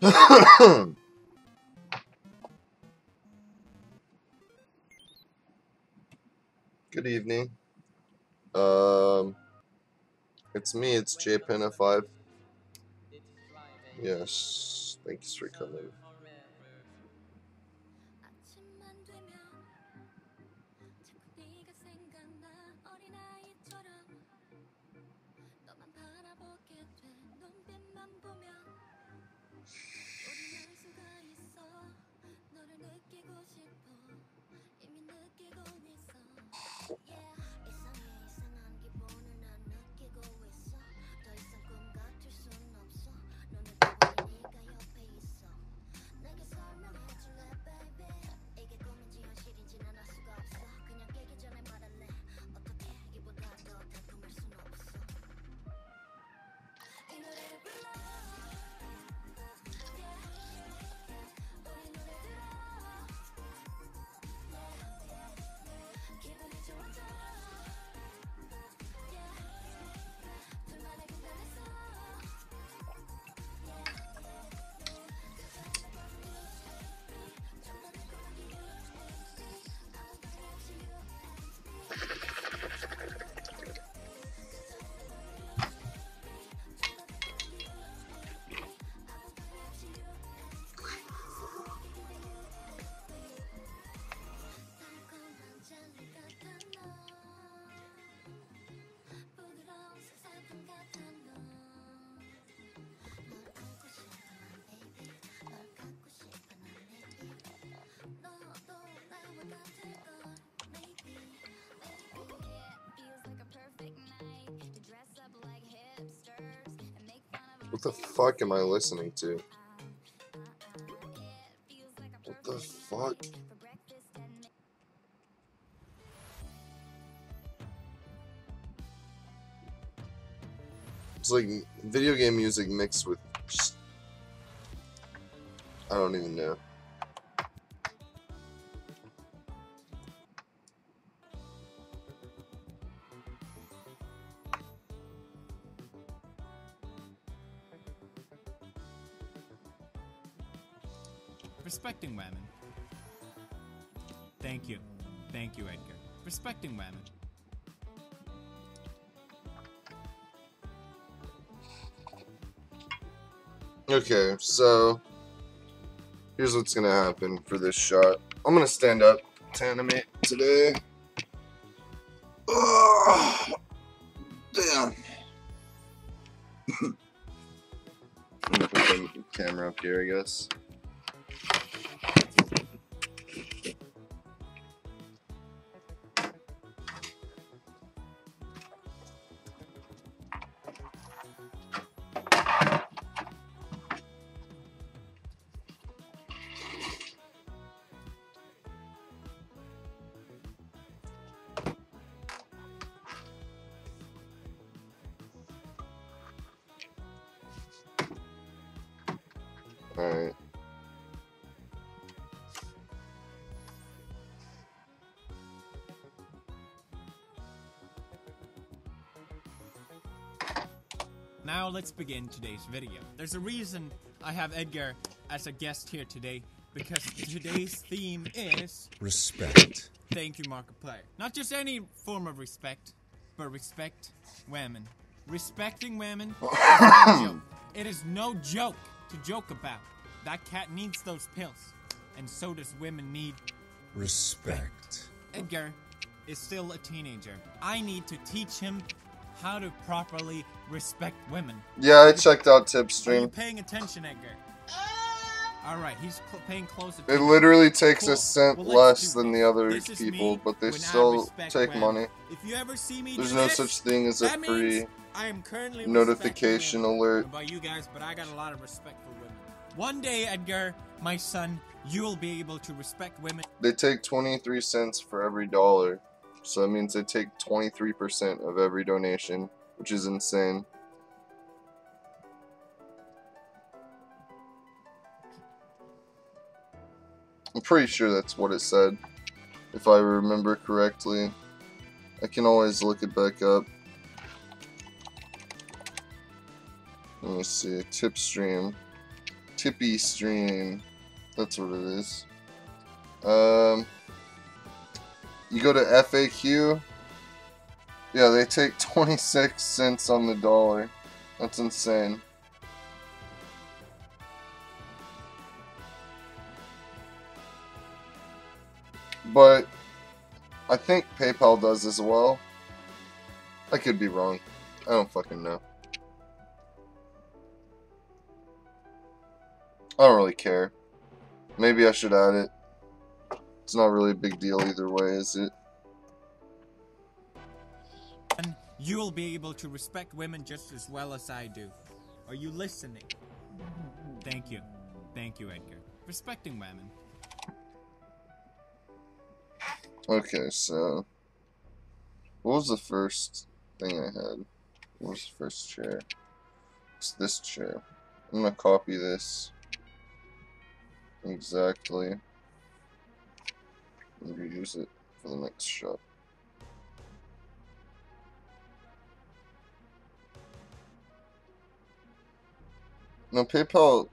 Good evening. It's me, it's 𝓁𝓻𝓮𝓺𝓃𝓏. Yes, thanks for coming. What the fuck am I listening to? What the fuck? It's like video game music mixed with just, I don't even know. Respecting women. Thank you. Thank you, Edgar. Respecting women. Okay, so here's what's gonna happen for this shot. I'm gonna stand up to animate today. Oh, damn. I'm gonna put the camera up here, I guess. Alright. Now let's begin today's video. There's a reason I have Edgar as a guest here today, because today's theme is respect. Thank you, Markiplier. Not just any form of respect, but respect women. Respecting women is no joke. It is no joke to joke about. That cat needs those pills, and so does women need respect. Edgar is still a teenager. I need to teach him how to properly respect women. Yeah, I checked out Tip's Are you stream. paying attention, Edgar? Alright, he's paying close It attention. literally takes Cool. a cent Well, let's less do than this. the other This is people, me but they when I still respect take women. money. If you ever see me There's do no this, such thing as a that free means I am currently notification respecting women. alert. I don't know about you guys, but I got a lot of respect for women. One day, Edgar, my son, you'll be able to respect women. They take 23 cents for every dollar. So that means they take 23% of every donation, which is insane. I'm pretty sure that's what it said, if I remember correctly. I can always look it back up. Let me see, tip stream. Tippy stream. That's what it is. You go to FAQ. Yeah, they take 26 cents on the dollar. That's insane. But I think PayPal does as well. I could be wrong. I don't fucking know. I don't really care. Maybe I should add it. It's not really a big deal either way, is it? And you will be able to respect women just as well as I do. Are you listening? Thank you. Thank you, Edgar. Respecting women. Okay, so... What was the first thing I had? What was the first chair? It's this chair. I'm gonna copy this. Exactly. And reuse it for the next shot. No, PayPal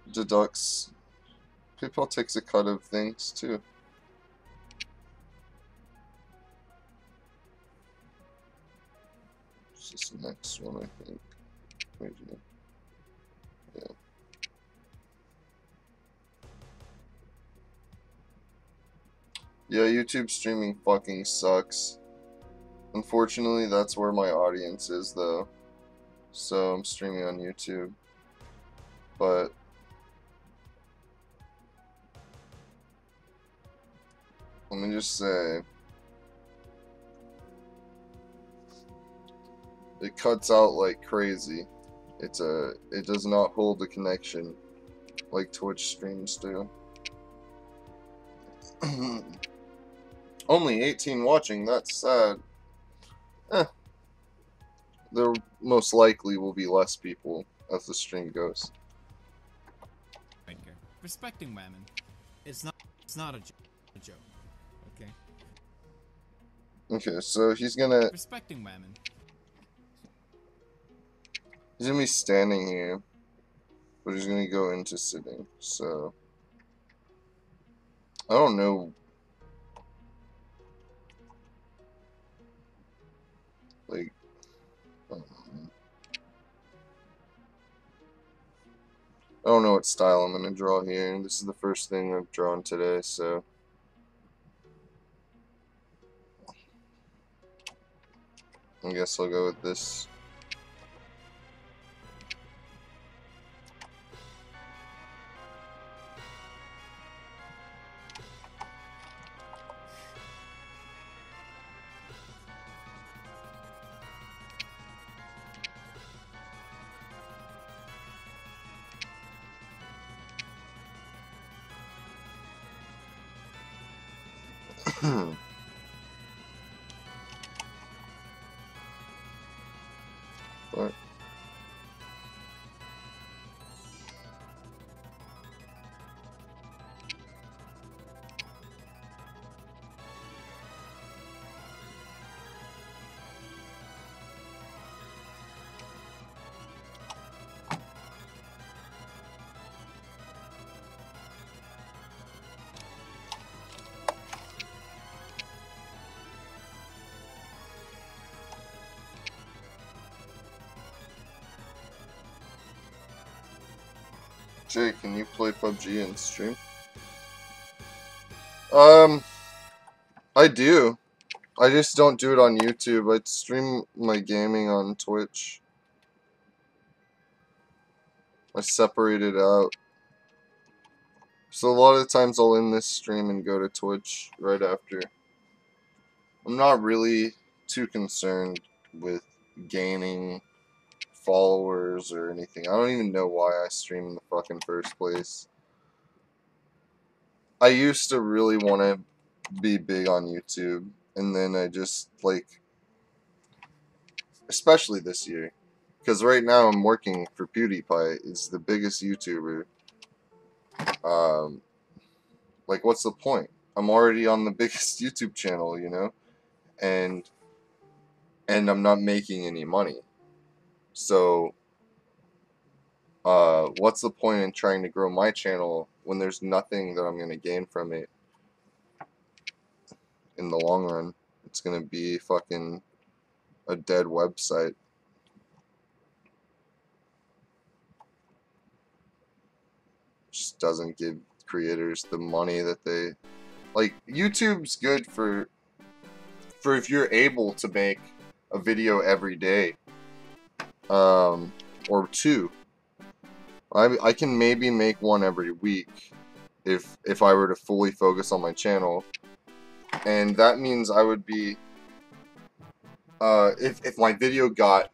takes a cut of things too. This is the next one, I think. Wait, yeah. Yeah, YouTube streaming fucking sucks. Unfortunately, that's where my audience is, though. So I'm streaming on YouTube. But let me just say, it cuts out like crazy. It does not hold the connection like Twitch streams do. Only 18 watching, that's sad. There most likely will be less people as the stream goes. Edgar. Respecting women. It's not a joke. Okay? Okay, so he's gonna Respecting women. be standing here, but he's gonna go into sitting, so I don't know. Like, I don't know what style I'm gonna draw here. This is the first thing I've drawn today, so I guess I'll go with this. But Jay, can you play PUBG and stream? I do. I just don't do it on YouTube. I stream my gaming on Twitch. I separate it out. So a lot of the times I'll end this stream and go to Twitch right after. I'm not really too concerned with gaining followers or anything. I don't even know why I stream in the fucking first place. I used to really want to be big on YouTube, and then I just, like, especially this year, because right now I'm working for PewDiePie. It's the biggest YouTuber. Like, what's the point? I'm already on the biggest YouTube channel, you know, and I'm not making any money. So what's the point in trying to grow my channel when there's nothing that I'm going to gain from it in the long run? It's going to be fucking a dead website. Just doesn't give creators the money that they like. YouTube's good for if you're able to make a video every day, or two. I can maybe make one every week if I were to fully focus on my channel, and that means I would be if my video got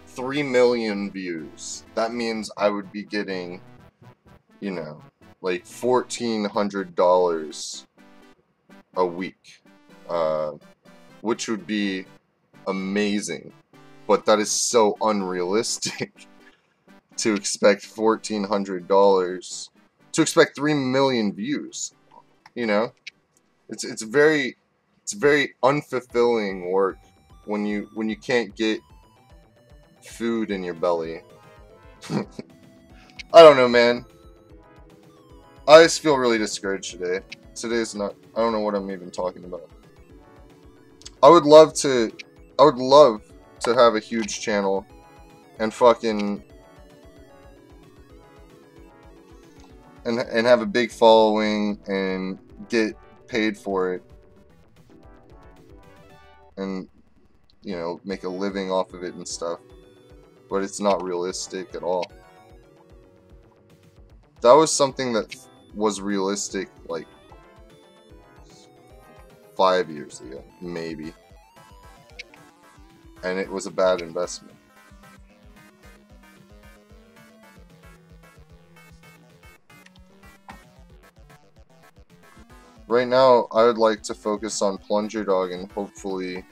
3 million views, that means I would be getting, you know, like $1,400 a week, which would be amazing, but that is so unrealistic to expect $1,400, to expect 3 million views. You know, it's very unfulfilling work when you can't get food in your belly. I don't know, man. I just feel really discouraged today. Today's not. I don't know what I'm even talking about. I would love to have a huge channel and fucking and have a big following and get paid for it, and, you know, make a living off of it and stuff. But it's not realistic at all. That was something that was realistic like 5 years ago, maybe. And it was a bad investment. Right now, I would like to focus on 𝓕𝓻𝓮𝓵𝓷𝓽𝓵 and hopefully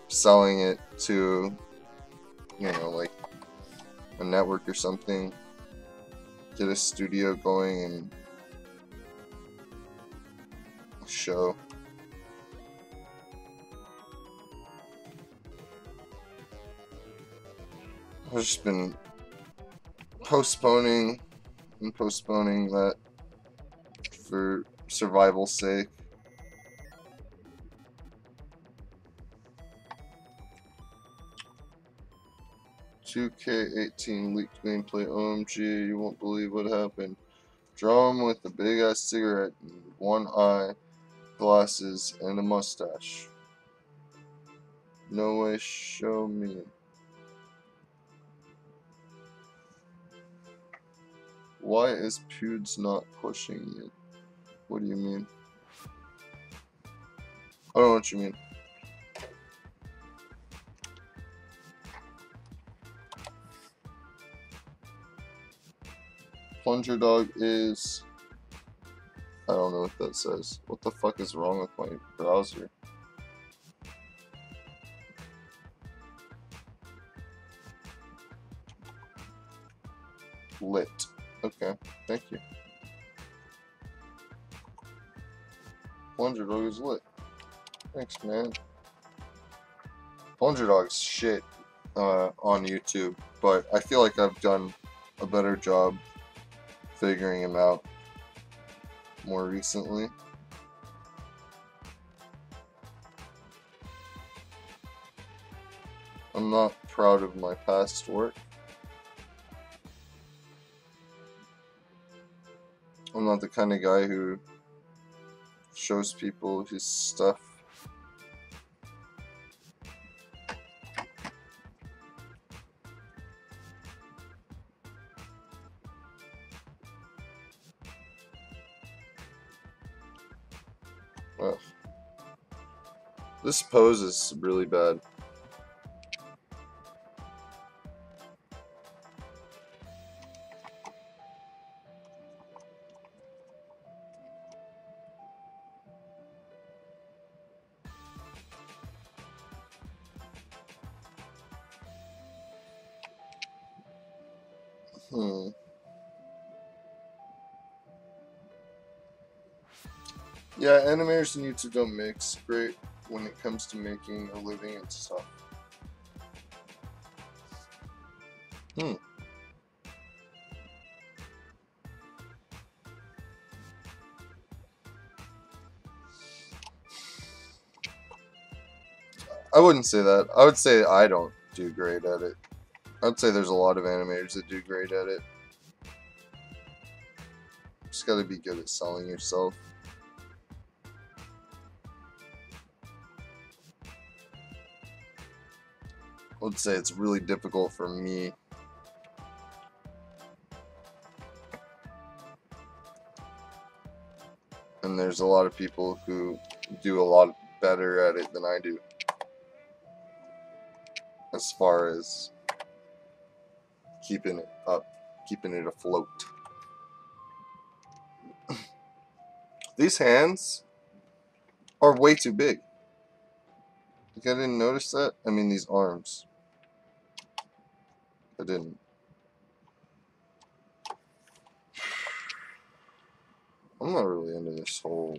selling it to, you know, like a network or something. Get a studio going and a show. I've just been postponing that for survival's sake. 𝓂𝓾𝓮𝓼 leaked gameplay. OMG, you won't believe what happened. Draw him with a big ass cigarette and one eye, glasses, and a mustache. No way, show me. Why is Pewds not pushing you? What do you mean? I don't know what you mean. 𝓕𝓻𝓮𝓵 is... I don't know what that says. What the fuck is wrong with my browser? Lit. Okay, thank you. 𝓕𝓻𝓮𝓵 is lit. Thanks, man. 𝓕𝓻𝓮𝓵's shit on YouTube, but I feel like I've done a better job figuring him out more recently. I'm not proud of my past work. I'm not the kind of guy who shows people his stuff. Ugh. This pose is really bad. Yeah, animators and YouTube don't mix great when it comes to making a living and stuff. I wouldn't say that. I would say I don't do great at it. I'd say there's a lot of animators that do great at it. Just gotta be good at selling yourself. I would say it's really difficult for me. And there's a lot of people who do a lot better at it than I do. As far as keeping it up, keeping it afloat. These hands are way too big. Like, I didn't notice that. I mean, these arms. I didn't. I'm not really into this whole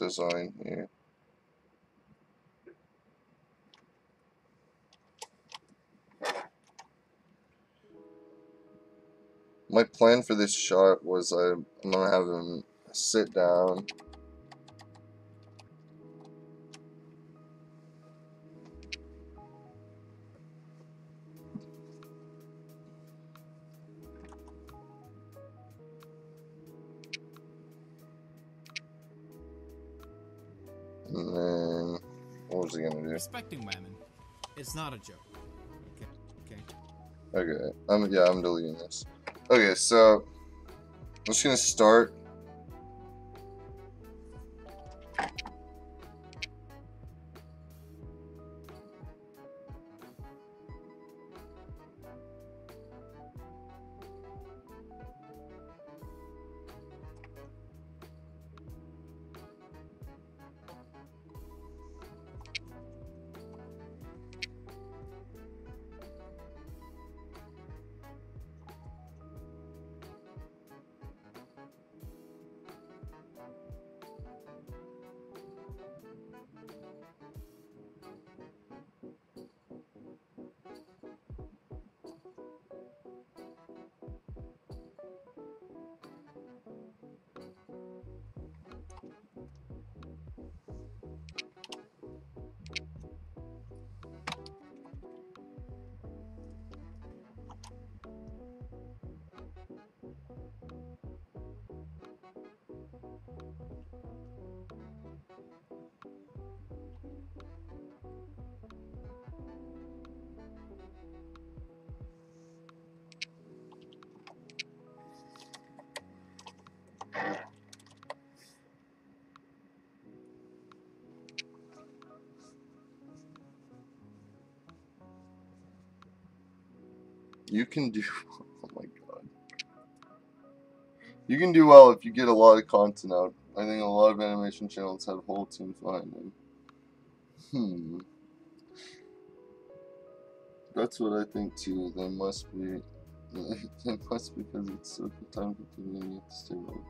design here. My plan for this shot was I'm gonna have him sit down. And then, what was he gonna do? Respecting women. It's not a joke. Okay. Okay, I'm deleting this. Okay, so I'm just gonna start. You can do, oh my god. You can do well if you get a lot of content out. I think a lot of animation channels have whole teams behind them. That's what I think too. They must be, they must because it's so time consuming and you have to stay relevant.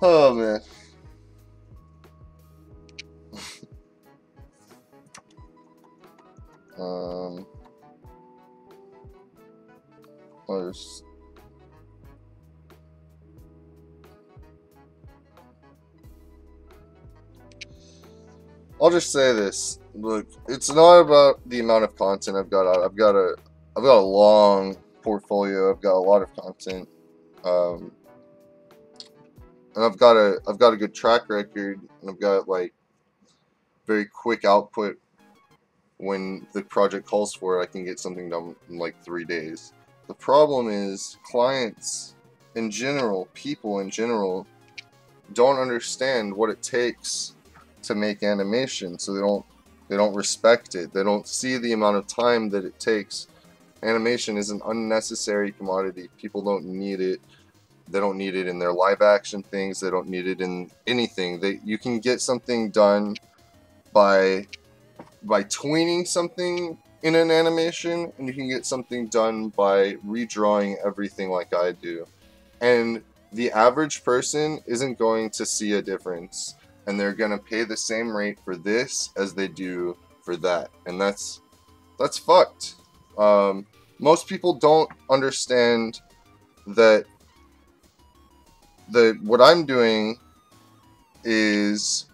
Oh man. I'll just say this. Look, it's not about the amount of content I've got out. I've got a long portfolio. I've got a lot of content, and I've got a good track record, and I've got like very quick output. When the project calls for it, I can get something done in like 3 days. The problem is clients in general, people in general, don't understand what it takes to make animation, so they don't respect it. They don't see the amount of time that it takes. Animation is an unnecessary commodity. People don't need it. They don't need it in their live action things. They don't need it in anything. You can get something done by tweening something in an animation, and you can get something done by redrawing everything like I do. And the average person isn't going to see a difference, and they're going to pay the same rate for this as they do for that. And that's fucked. Most people don't understand that what I'm doing is,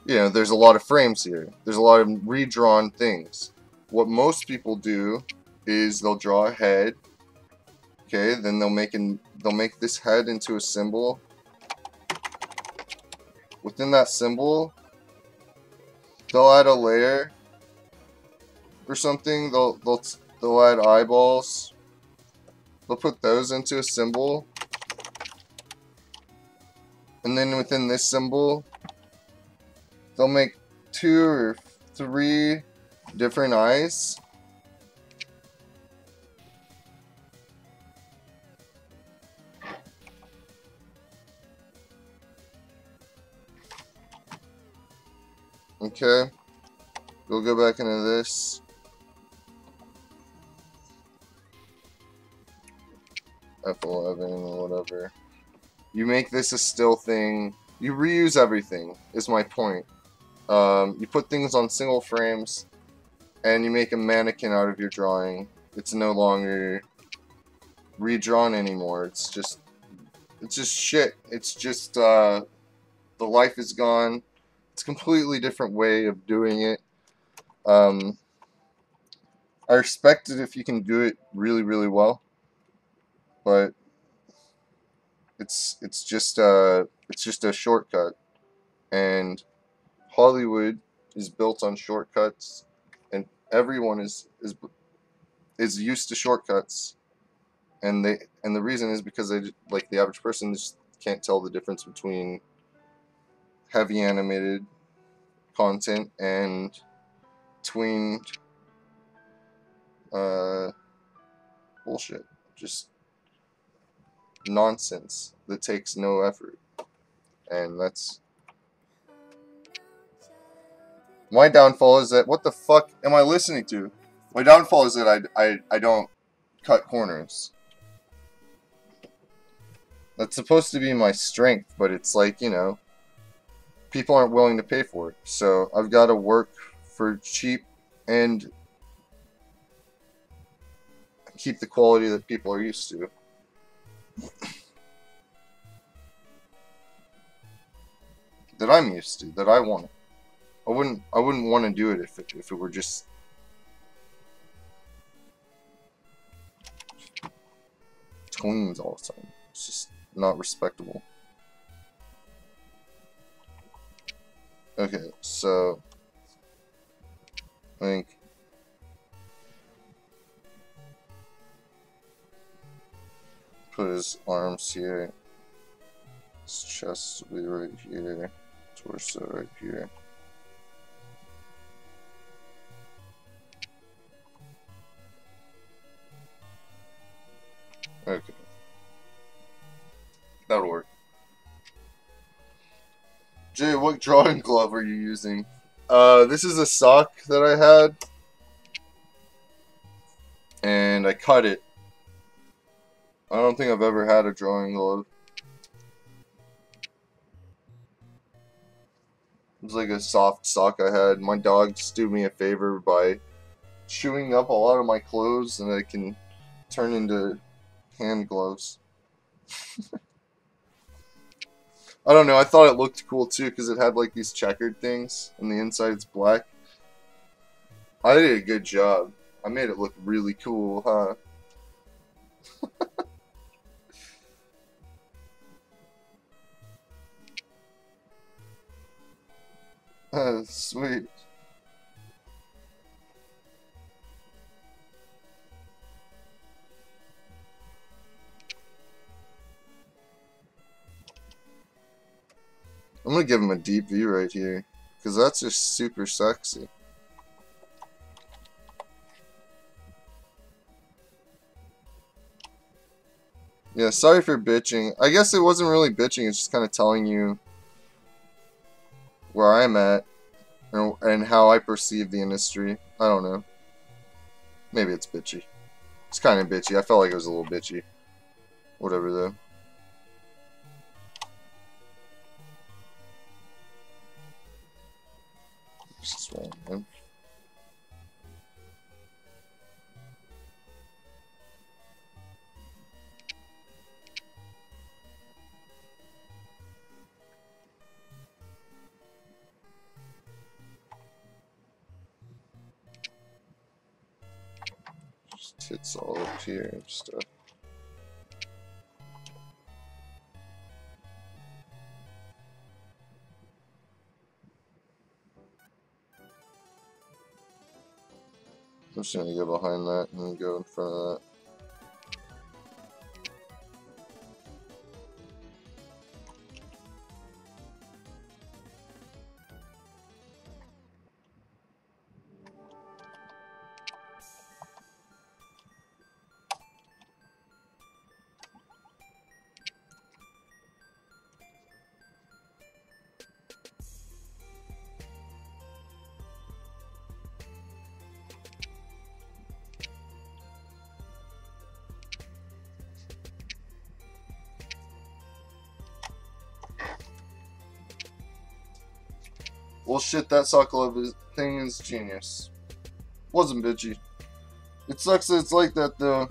you know, there's a lot of frames here. There's a lot of redrawn things. What most people do is they'll draw a head. Okay, then they'll make this head into a symbol. Within that symbol, they'll add a layer or something. They'll add eyeballs. They'll put those into a symbol. And then within this symbol, they'll make 2 or 3 different eyes. Okay, we'll go back into this. F11 or whatever. You make this a still thing. You reuse everything, is my point. You put things on single frames, and you make a mannequin out of your drawing. It's no longer redrawn anymore. It's just shit. It's just, the life is gone. It's a completely different way of doing it. I respect it if you can do it really, really well, but it's just a shortcut, and Hollywood is built on shortcuts, and everyone is used to shortcuts, and the reason is because they, like, the average person just can't tell the difference between heavy animated content and tweened bullshit. Just nonsense that takes no effort. And that's my downfall, is that, what the fuck am I listening to? My downfall is that I don't cut corners. That's supposed to be my strength, but it's like, you know, people aren't willing to pay for it. So I've got to work for cheap and keep the quality that people are used to. That I'm used to, that I want. I wouldn't want to do it if it were just tweens all the time. It's just not respectable. Okay, so I think put his arms here, his chest will be right here, torso right here. Okay, that'll work. Jay, what drawing glove are you using? This is a sock that I had, and I cut it. I don't think I've ever had a drawing glove. It was like a soft sock I had. My dogs do me a favor by chewing up a lot of my clothes, and I can turn into hand gloves. I don't know, I thought it looked cool too, because it had like these checkered things, and the inside it's black. I did a good job. I made it look really cool, huh? Sweet. I'm gonna give him a deep view right here, because that's just super sexy. Yeah, sorry for bitching. I guess it wasn't really bitching, it's just kind of telling you where I'm at and how I perceive the industry. I don't know. Maybe it's bitchy. It's kind of bitchy. I felt like it was a little bitchy. Whatever though. Just wrong, man. tits all up here and stuff. I'm just gonna go behind that and then go in front of that. Well, shit, that 𝓕𝓻𝓮𝓵𝓂 thing is genius. Wasn't bitchy. It sucks that it's like that, though.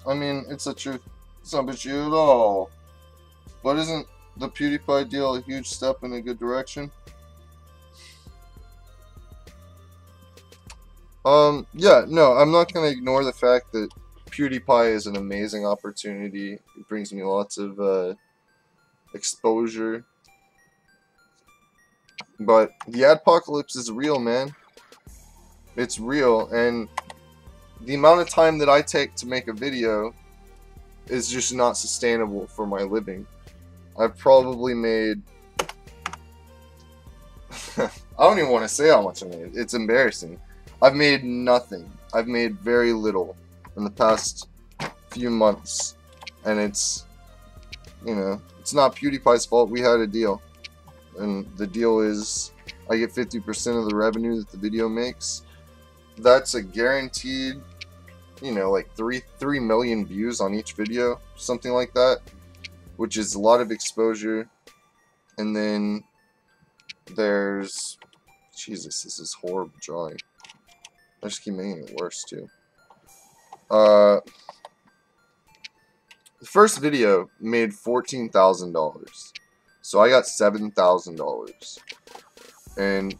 I mean, it's the truth. It's not bitchy at all. But isn't the PewDiePie deal a huge step in a good direction? Yeah, no, I'm not gonna ignore the fact that PewDiePie is an amazing opportunity. It brings me lots of, exposure. But the adpocalypse is real, man. It's real, and the amount of time that I take to make a video is just not sustainable for my living. I've probably made... I don't even want to say how much I made. It's embarrassing. I've made nothing. I've made very little in the past few months. And it's, you know, it's not PewDiePie's fault. We had a deal. And the deal is I get 50% of the revenue that the video makes. That's a guaranteed, you know, like 3 million views on each video, something like that, which is a lot of exposure. And then there's, Jesus, this is horrible drawing. I just keep making it worse too. The first video made $14,000. So I got $7,000, and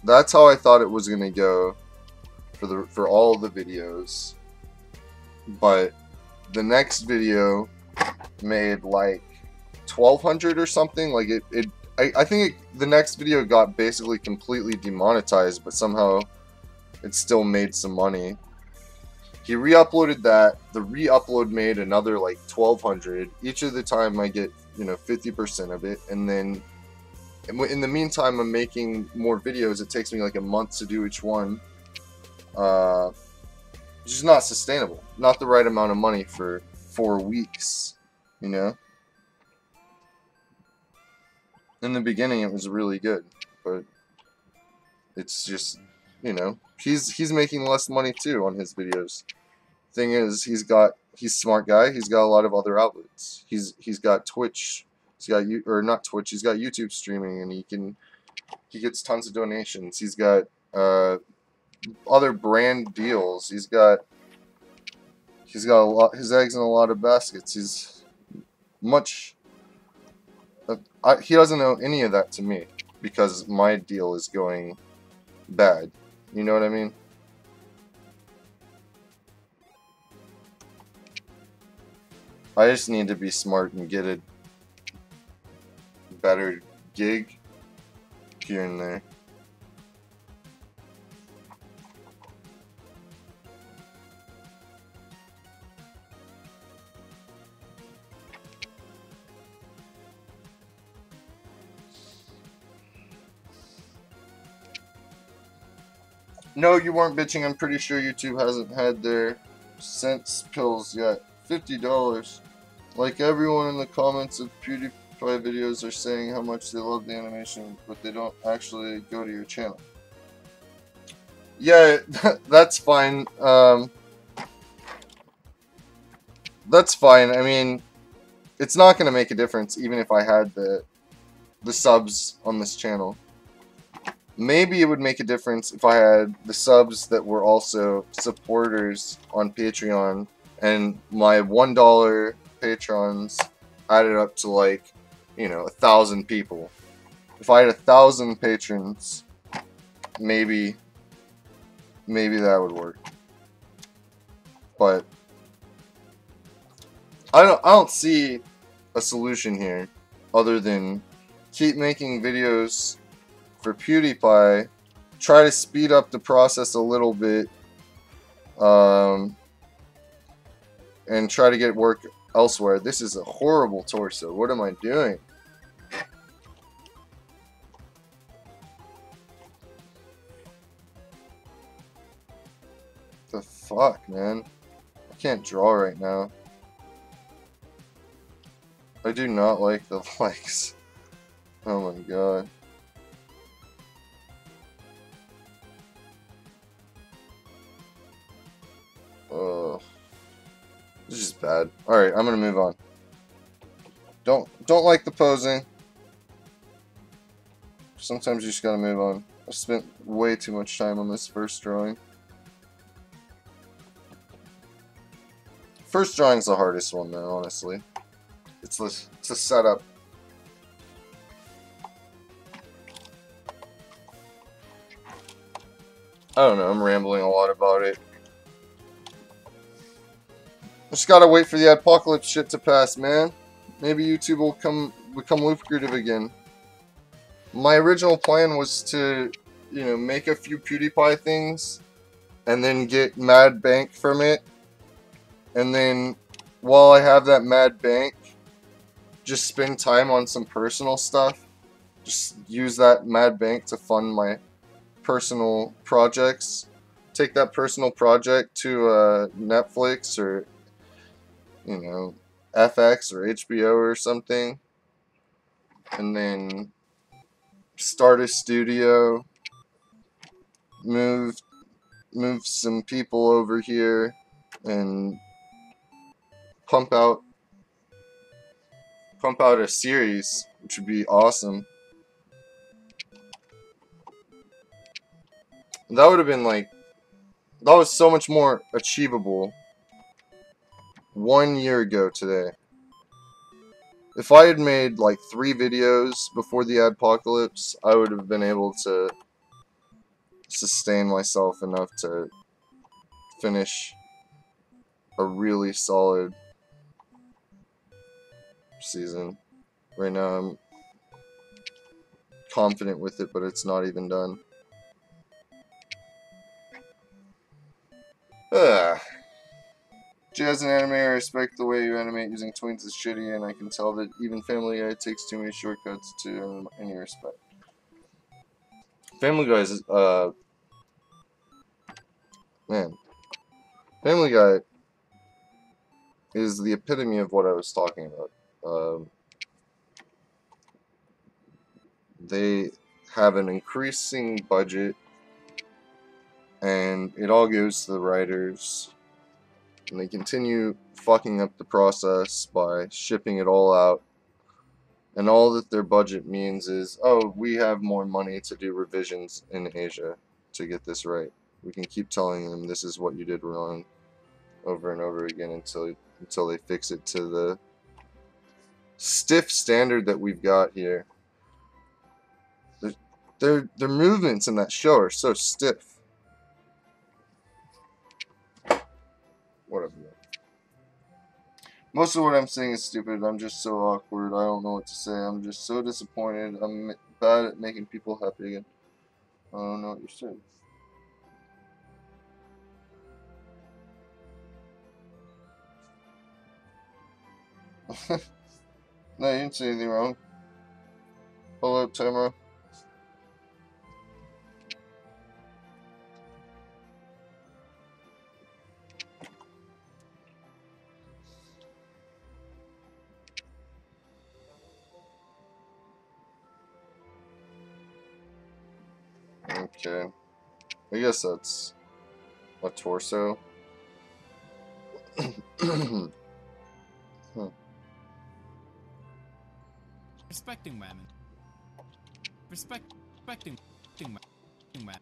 that's how I thought it was gonna go for all the videos. But the next video made like 1,200 or something. Like I think the next video got basically completely demonetized, but somehow it still made some money. He re-uploaded that. The re-upload made another like 1,200. Each of the time I get, you know, 50% of it, and then in the meantime I'm making more videos. It takes me like a month to do each one. It's just not sustainable. Not the right amount of money for 4 weeks, you know. In the beginning it was really good, but it's just, you know, he's making less money too on his videos. Thing is, he's a smart guy. He's got a lot of other outlets. He's got Twitch. He's got not Twitch. He's got YouTube streaming, and he gets tons of donations. He's got other brand deals. He's got a lot, his eggs in a lot of baskets. He's much. He doesn't know any of that to me because my deal is going bad. You know what I mean? I just need to be smart and get a better gig here and there. No, you weren't bitching. I'm pretty sure YouTube hasn't had their cents pills yet. $50. Like everyone in the comments of PewDiePie videos are saying how much they love the animation, but they don't actually go to your channel. Yeah, that's fine. That's fine. I mean, it's not going to make a difference even if I had the subs on this channel. Maybe it would make a difference if I had the subs that were also supporters on Patreon, and my $1 patrons added up to, like, you know, 1,000 people. If I had 1,000 patrons, maybe that would work. But I don't see a solution here other than keep making videos for PewDiePie, try to speed up the process a little bit, and try to get work elsewhere. This is a horrible torso. What am I doing? The fuck, man? I can't draw right now. I do not like the legs. Oh my god. This is just bad. Alright, I'm gonna move on. Don't like the posing. Sometimes you just gotta move on. I spent way too much time on this first drawing. First drawing's the hardest one though, honestly. It's a setup. I don't know, I'm rambling a lot about it. Just gotta wait for the apocalypse shit to pass, man. Maybe YouTube will become lucrative again. My original plan was to, you know, make a few PewDiePie things and then get mad bank from it. And then while I have that mad bank, just spend time on some personal stuff. Just use that mad bank to fund my personal projects. Take that personal project to Netflix or, you know, FX or HBO or something, and then start a studio, move some people over here, and pump out a series, which would be awesome. That would have been like, that was so much more achievable 1 year ago today. If I had made like 3 videos before the apocalypse, I would have been able to sustain myself enough to finish a really solid season. Right now I'm confident with it, but it's not even done. As an animator, I respect the way you animate using twins is shitty, and I can tell that even Family Guy takes too many shortcuts to any respect. Family Guy is, man. Family Guy is the epitome of what I was talking about. They have an increasing budget, and it all goes to the writers. And they continue fucking up the process by shipping it all out. And all that their budget means is, oh, we have more money to do revisions in Asia to get this right. We can keep telling them this is what you did wrong over and over again until they fix it to the stiff standard that we've got here. Their movements in that show are so stiff. Whatever. Most of what I'm saying is stupid. I'm just so awkward. I don't know what to say. I'm just so disappointed. I'm bad at making people happy again. I don't know what you're saying. No, you didn't say anything wrong. Hello, Tamara. Okay. I guess that's a torso. Huh. Respecting women. Respecting women.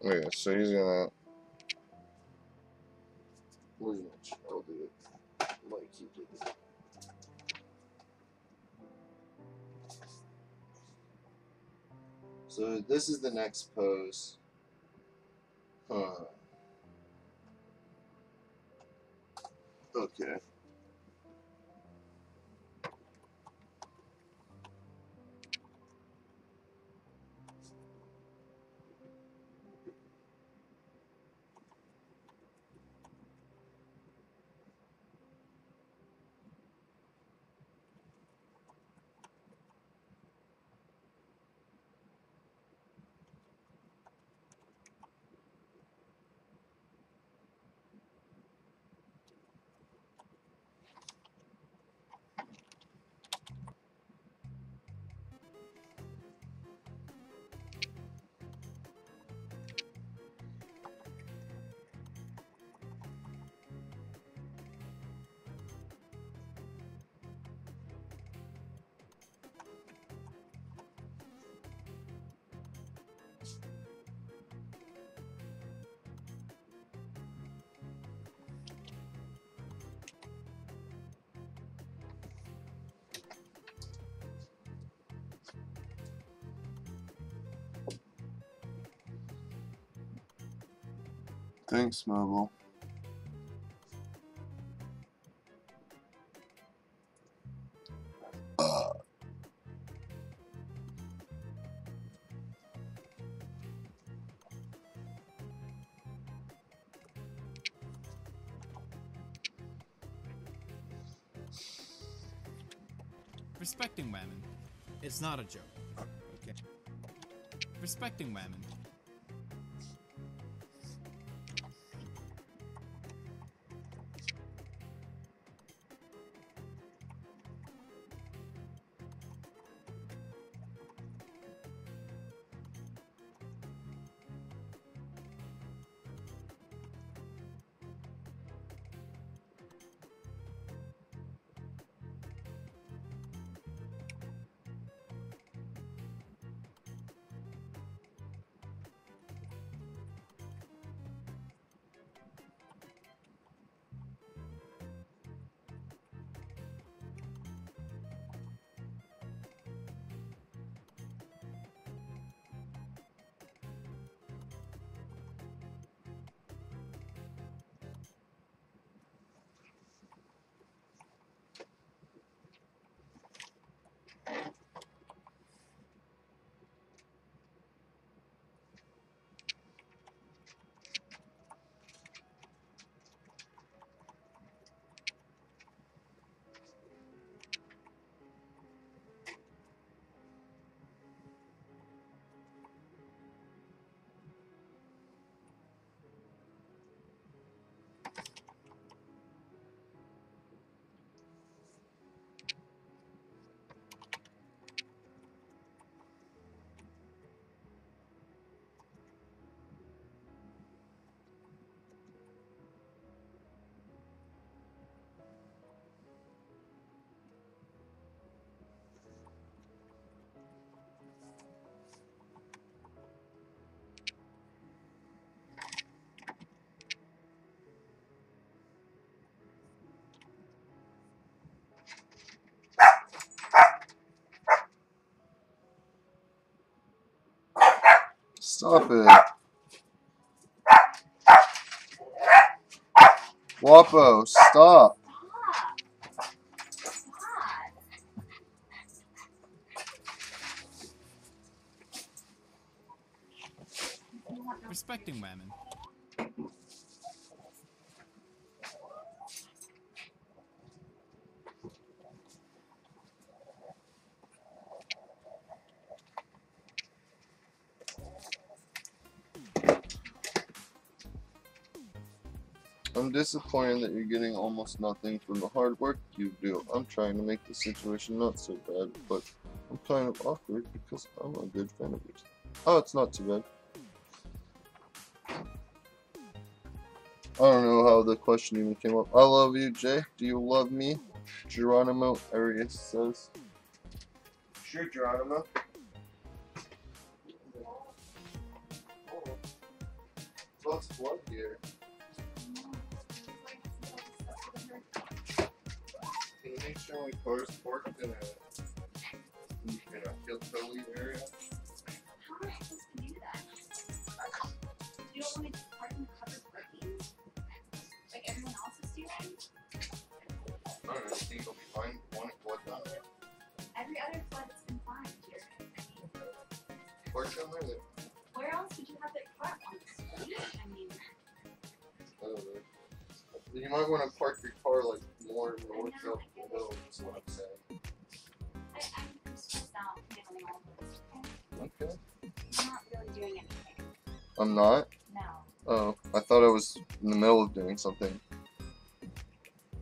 Okay, so he's gonna. Where's my? I'll do it. Might keep it. So this is the next pose. Huh. Okay. Thanks, Mobile. Respecting women. It's not a joke. Okay. Respecting women. Stop it. Wapo, stop. Respecting women. I'm disappointed that you're getting almost nothing from the hard work you do. I'm trying to make the situation not so bad, but I'm kind of awkward because I'm a good fan of yours. Oh, it's not too bad. I don't know how the question even came up. I love you, Jay. Do you love me? Geronimo Arias says. Sure, Geronimo. Lots of blood here. Can you make sure my car's parked in a hillbilly area? How am I supposed to do that? You don't want me to park in the covered parking like everyone else is doing? Park down there. Where else would you have it parked on the street? I mean, I don't know. You might want to park your car like more north of the hill, is what I'm saying. I'm stressed out handling all of this. Okay. I'm not really doing anything. I'm not? No. Oh, I thought I was in the middle of doing something.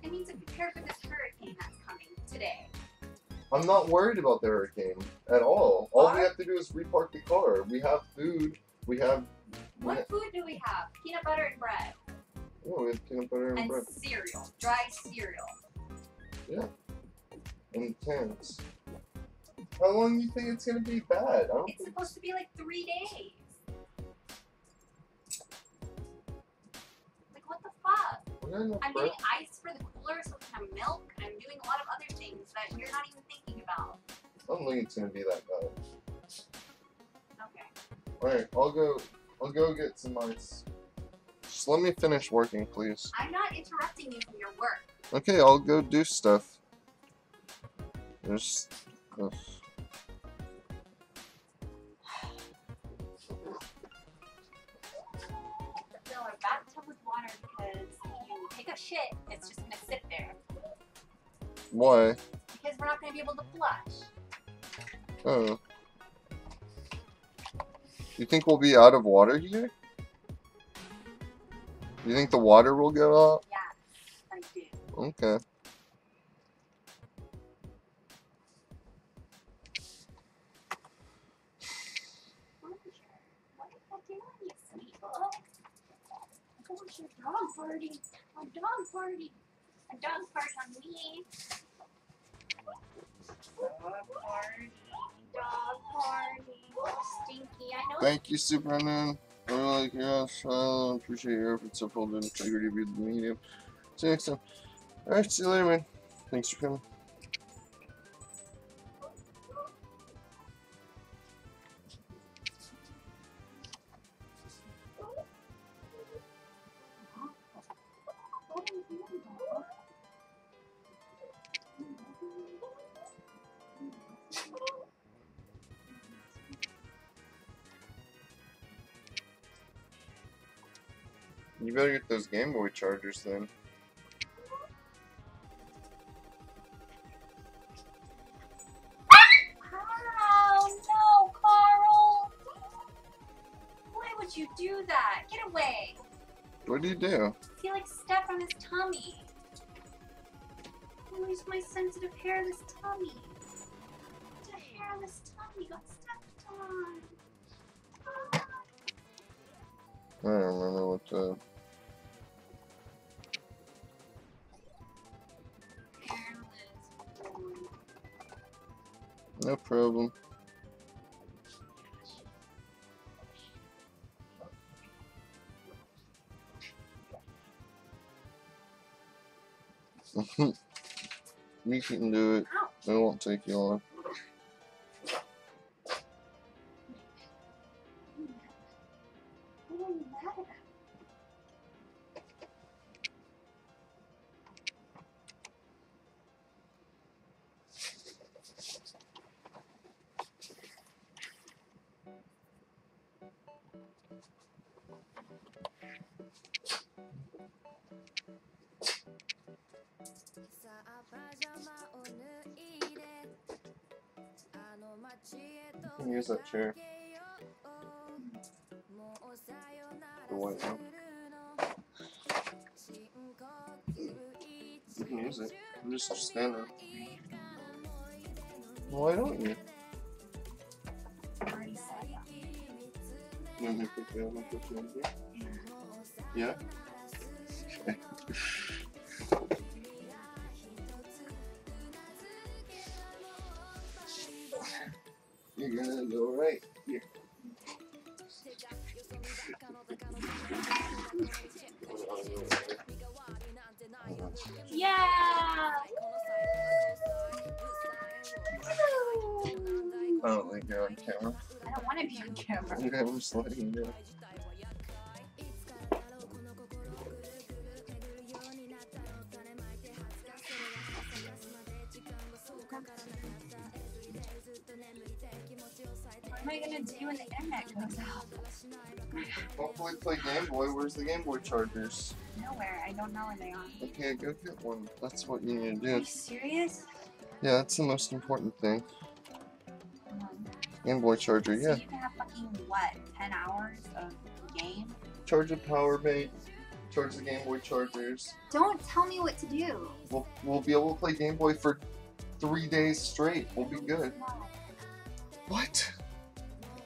I need to prepare for this hurricane that's coming today. I'm not worried about the hurricane at all. All we have to do is repark the car. We have food. We have... What food do we have? Peanut butter and bread. Oh, we have peanut butter and bread. Cereal. Dry cereal. Yeah. And cans. How long do you think it's going to be bad? It's supposed to be like 3 days. Like, what the fuck? I'm getting ice for the cooler so we can have milk. I'm doing a lot of other things that you're not even thinking about. I don't think it's going to be that bad. Okay. Alright, I'll go get some ice. Just let me finish working, please. I'm not interrupting you from your work. Okay, I'll go do stuff. There's... Ugh. Fill a bathtub with water because you take a shit, it's just gonna sit there. Why? Because we're not gonna be able to flush. Oh. You think we'll be out of water here? You think the water will go out? Yeah, I do. Okay. What are you doing, you sweet boy? Go to your dog party. A dog party. A dog party on me. Dog party. Dog party. Stinky. I know. Thank you, Superman. I really like your I appreciate your efforts to uphold the integrity of the medium. See you next time. Alright, see you later, man. Thanks for coming. You better get those Game Boy chargers then. Oh no, Carl! Why would you do that? Get away! What do you do? I feel like step on his tummy. Where's my sensitive hairless tummy? The hairless tummy got stepped on. Ah. I don't remember what the... No problem. You can do it. It won't take you long. What are you mad about? You can use that chair. The white one. You can use it. I'm just standing. Why don't you? You want me to pick you up and put you in here? Yeah? Okay. You're gonna go right here. Yeah! I don't think you're on camera. I don't want to be on camera. Okay, I'm just letting you know. What am I gonna do when the internet goes out? Hopefully play Game Boy. Where's the Game Boy chargers? Nowhere. I don't know where they are. Okay, go get one. That's what you need to Are do. you serious? Yeah, that's the most important thing. Um, Game Boy charger, so yeah. you can have fucking, what, 10 hours of game? Charge a power bank. Charge the Game Boy chargers. Don't tell me what to do. We'll be able to play Game Boy for 3 days straight. We'll be good. No, What?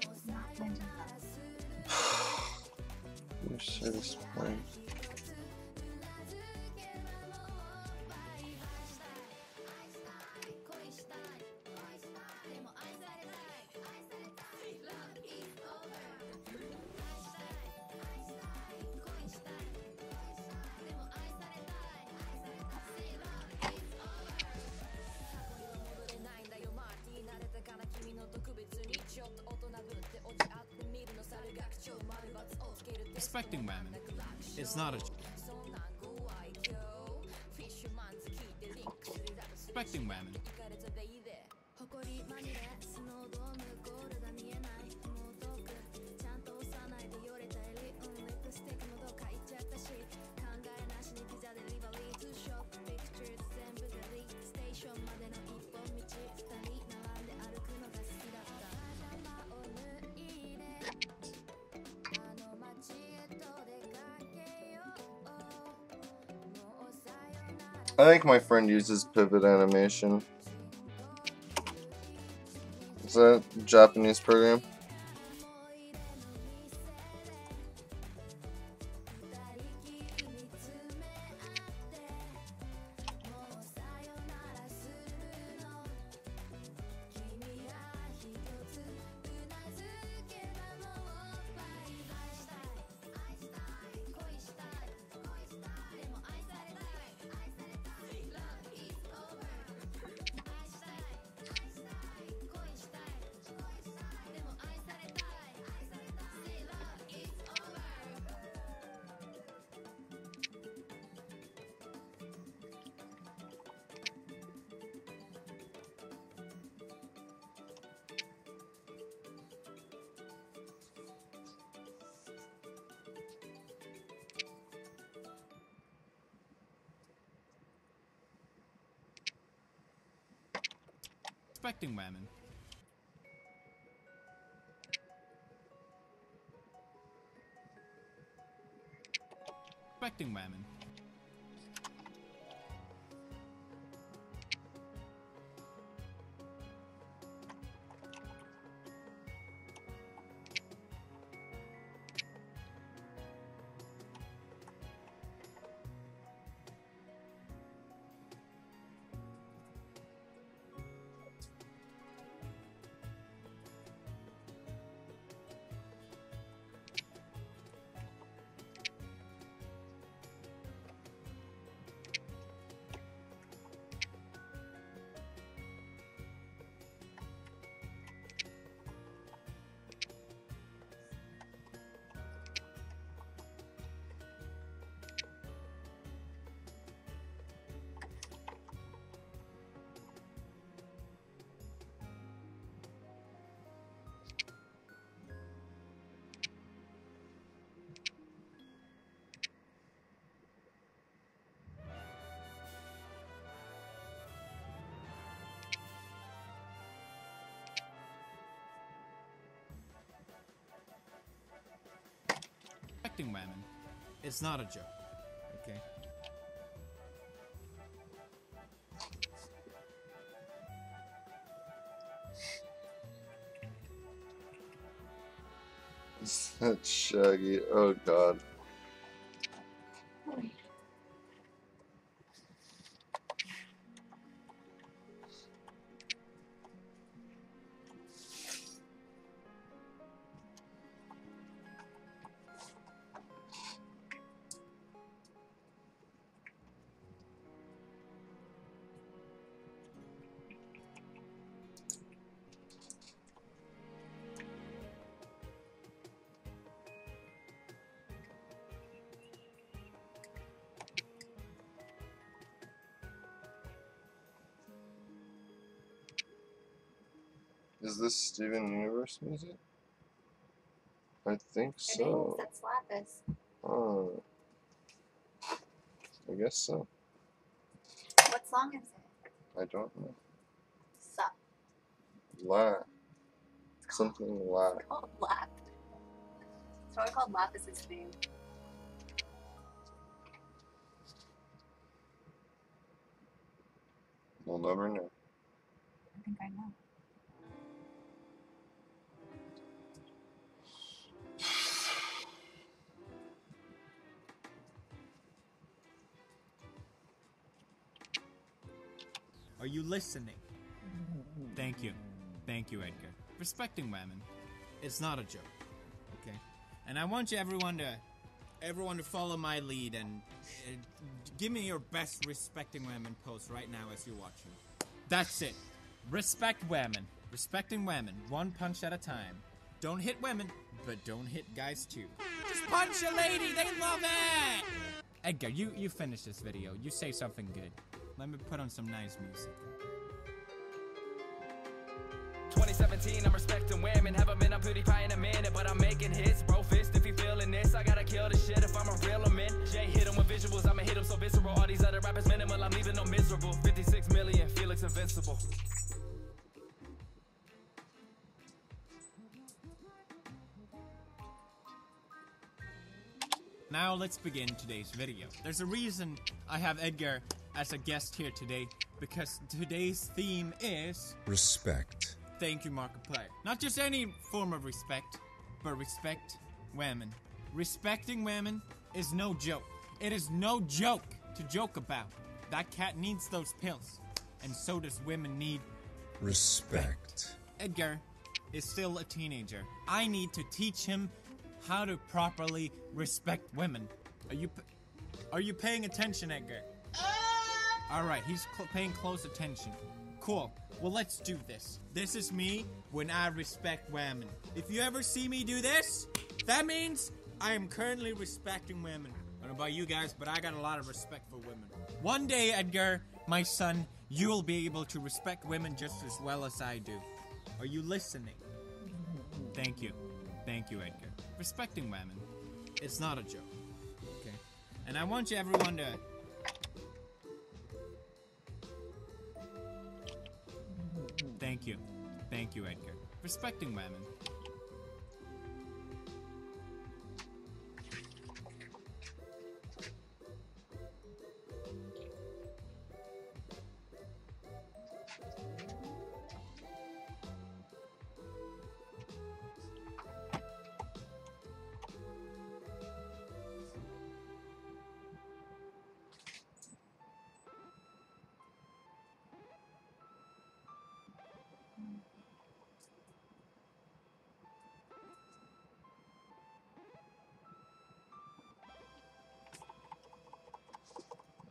it's not gonna do that. You're satisfying. Respecting women is not a joke. Respecting women. I think my friend uses pivot animation. Is that a Japanese program? Respecting women. Respecting women. Respecting women is not a joke. Okay? That's Shaggy. Oh god. Is this Steven Universe music? I think It so. is. That's Lapis. Oh. I guess so. What song is it? I don't know. Sup. La. Something la. It's called Lap. It's probably called Lapis's theme. We'll never know. I think I know. Are you listening? Thank you. Thank you, Edgar. Respecting women is not a joke, okay? And I want you everyone to follow my lead and give me your best respecting women post right now as you're watching. That's it. Respect women. Respecting women, one punch at a time. Don't hit women, but don't hit guys too. Just punch a lady, they love it! Edgar, you finish this video. You say something good. Let me put on some nice music. 2017, I'm respecting women. Haven't been on PewDiePie in a minute, but I'm making hits. Bro, fist if you feeling this. I gotta kill this shit if I'm a real man. Jay hit him with visuals, I'ma hit him so visceral. All these other rappers minimal, I'm leaving them miserable. 56 million, Felix invincible. Now let's begin today's video. There's a reason I have Edgar as a guest here today, because today's theme is Respect. Thank you, Markiplier. Not just any form of respect, but respect women. Respecting women is no joke. It is no joke to joke about. That cat needs those pills, and so does women need Respect. Edgar is still a teenager. I need to teach him how to properly respect women. Are you paying attention, Edgar? Alright, he's paying close attention. Cool. Well, let's do this. This is me when I respect women. If you ever see me do this, that means I am currently respecting women. I don't know about you guys, but I got a lot of respect for women. One day, Edgar, my son, you will be able to respect women just as well as I do. Are you listening? Thank you. Thank you, Edgar. Respecting women, it's not a joke. Okay? And I want you everyone to... Thank you. Thank you, Edgar. Respecting women.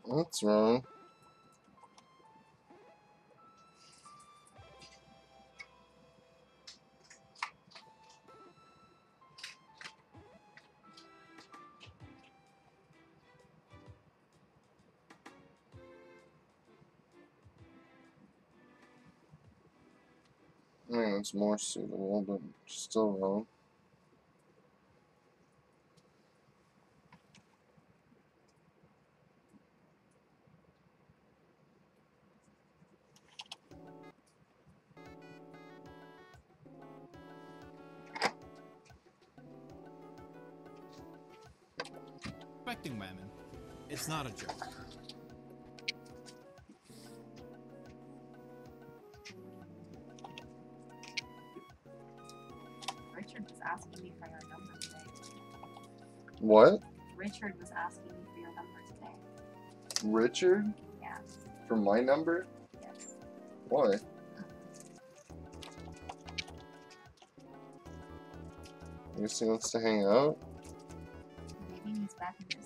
What's wrong? I mean, it's more suitable, but still wrong. Respecting women, it's not a joke. Richard was asking me for your number today. What? Richard was asking me for your number today. Richard? Yeah. For my number? Yes. Why? I guess he wants to hang out? Maybe he's back in business.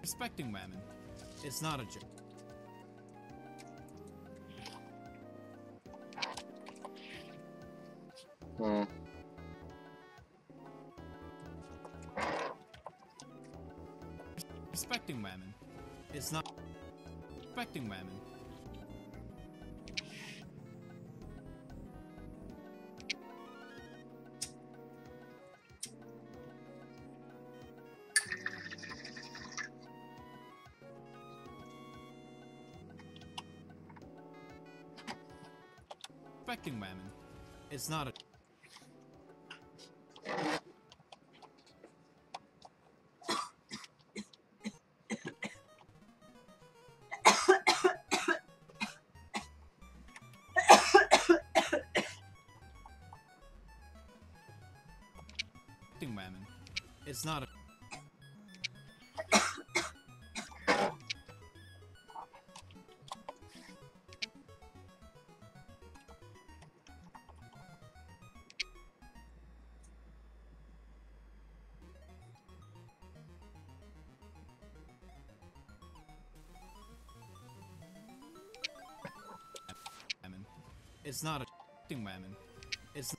Respecting women is not a joke. Respecting women is not respecting women. Respecting women is not a respecting women is not a women is not a respecting women is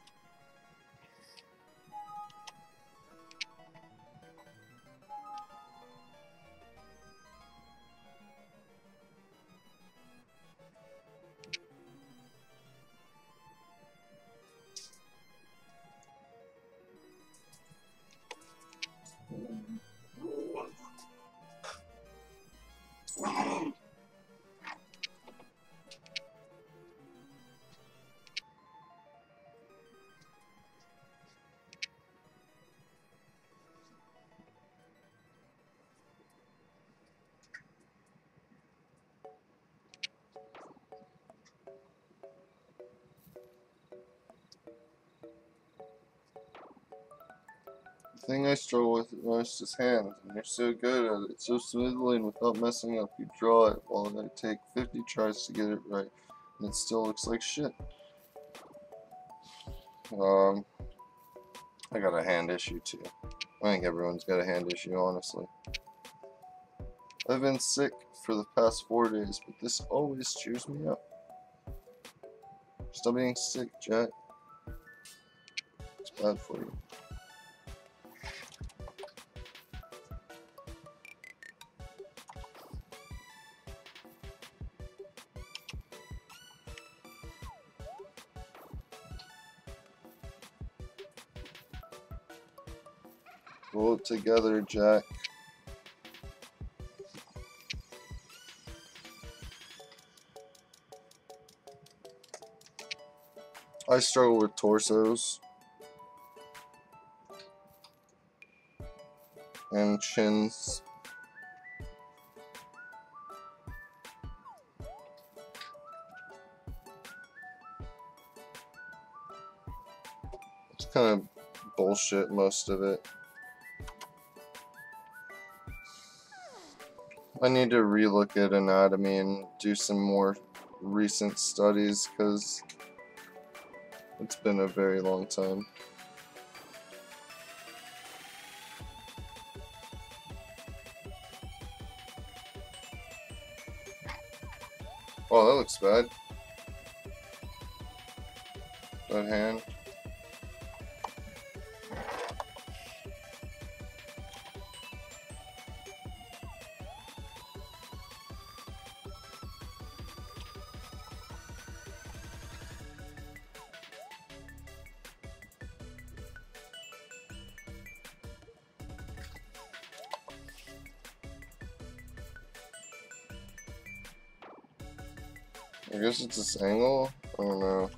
The thing I struggle with most is hands, and you're so good at it, so smoothly and without messing up. You draw it while I take 50 tries to get it right, and it still looks like shit. I got a hand issue too. I think everyone's got a hand issue, honestly. I've been sick for the past 4 days, but this always cheers me up. Stop being sick, Jack. It's bad for you. Pull it together, Jack. I struggle with torsos and chins. It's kind of bullshit, most of it. I need to relook at anatomy and do some more recent studies because it's been a very long time. Oh, that looks bad. That hand. I guess it's this angle? I don't know.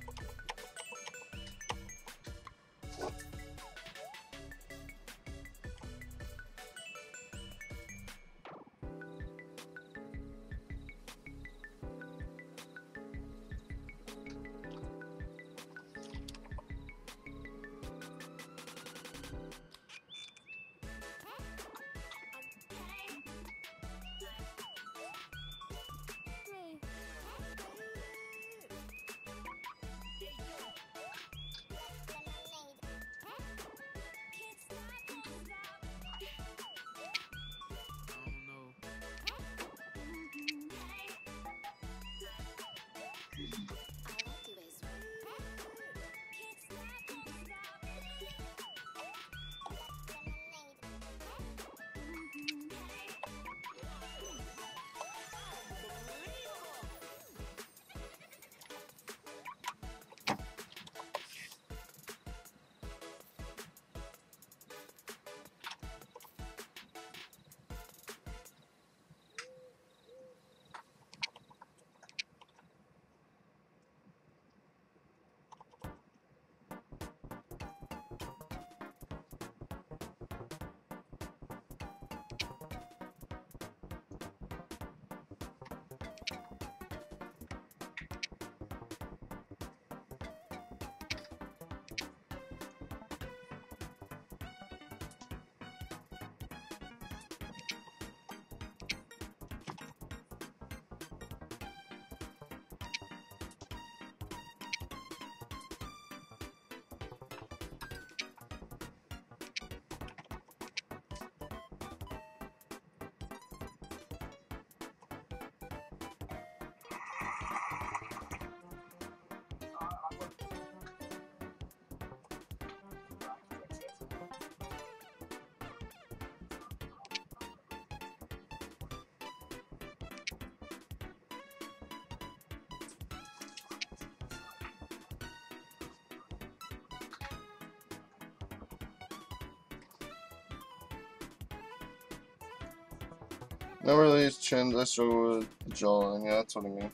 Never really use chin. I struggle with jawline. Yeah, that's what I mean.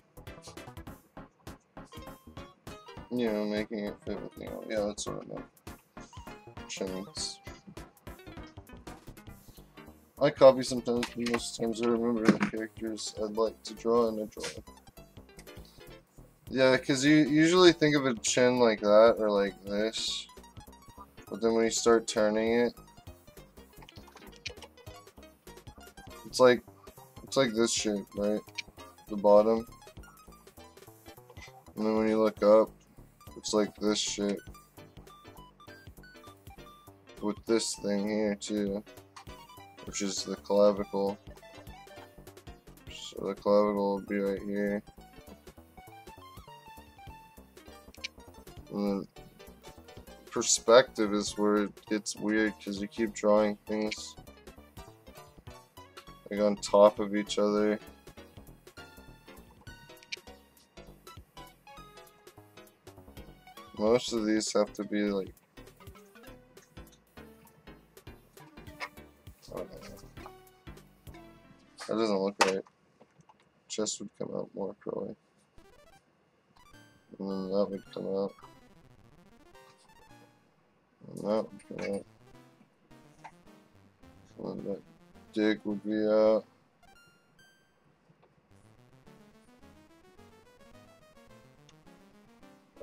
You know, making it fit with me. Yeah, that's what I meant. Chins. I copy sometimes, but most times I remember the characters I'd like to draw and I draw it. Yeah, because you usually think of a chin like that or like this, but then when you start turning it, it's like this shape, right? The bottom, and then when you look up, it's like this shape with this thing here too, which is the clavicle. So the clavicle will be right here. And then perspective is where it gets weird because you keep drawing things like on top of each other. Most of these have to be like, I don't know. That doesn't look right. Chest would come out more curly. And then that would come out. And that would come out. And that dick would be out.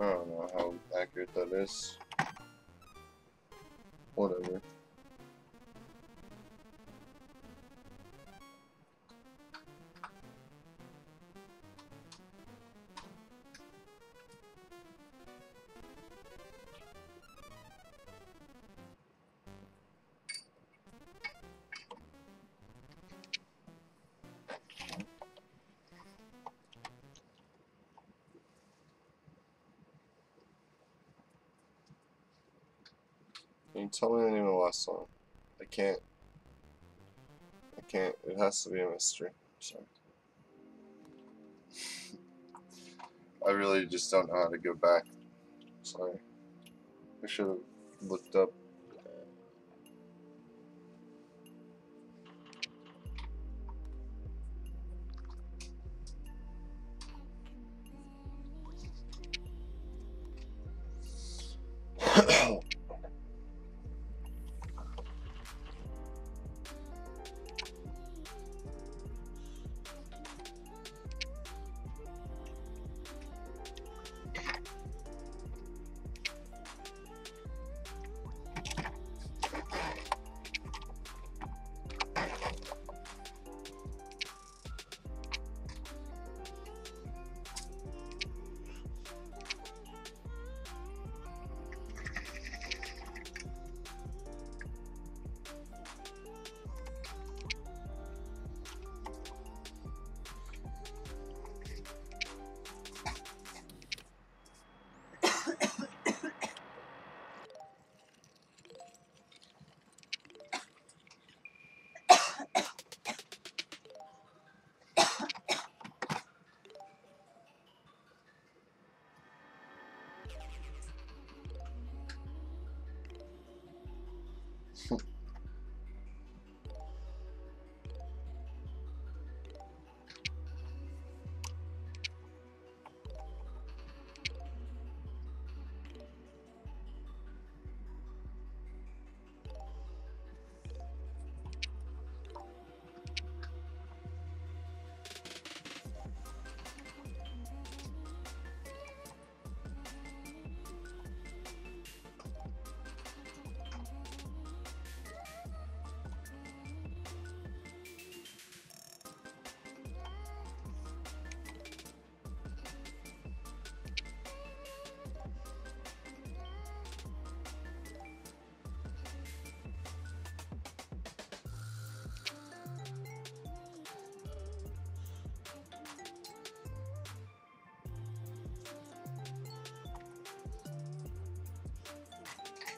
I don't know how accurate that is. Whatever. Can you tell me the name of the last song? I can't. It has to be a mystery. Sorry. I really just don't know how to go back. Sorry. I should have looked up.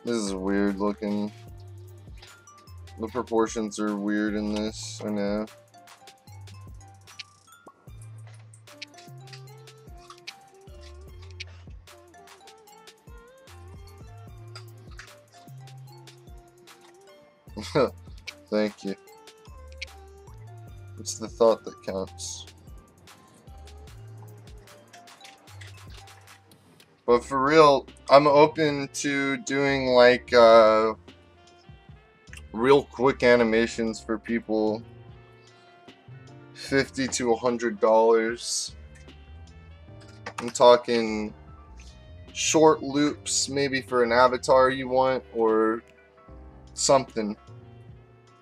This is weird looking. The proportions are weird in this, I know. Thank you. It's the thought that counts. But for real, I'm open to doing like real quick animations for people. $50 to $100. I'm talking short loops, maybe for an avatar you want, or something.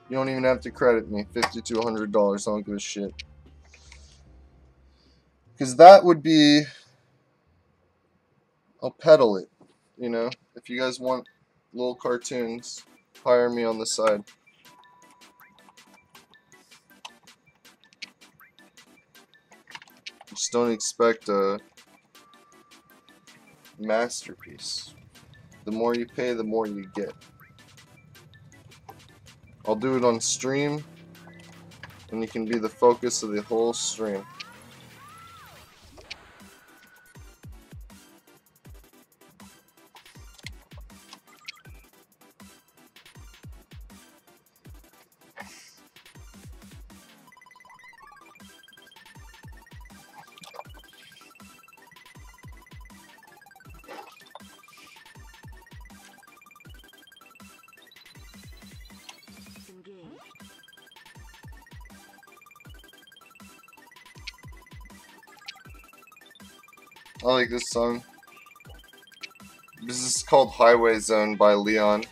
You don't even have to credit me. $50 to $100. I don't give a shit. Because that would be... I'll peddle it. You know? If you guys want little cartoons, hire me on the side. Just don't expect a masterpiece. The more you pay, the more you get. I'll do it on stream, and you can be the focus of the whole stream. I like this song. This is called Highway Zone by Leon.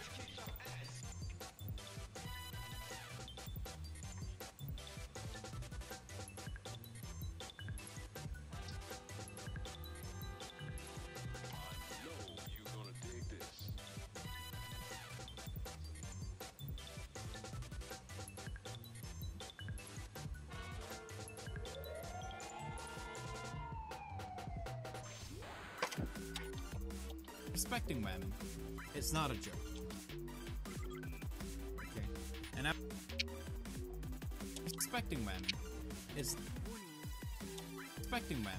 Respecting women, it's not a joke. Okay, and I'm respecting women is respecting women.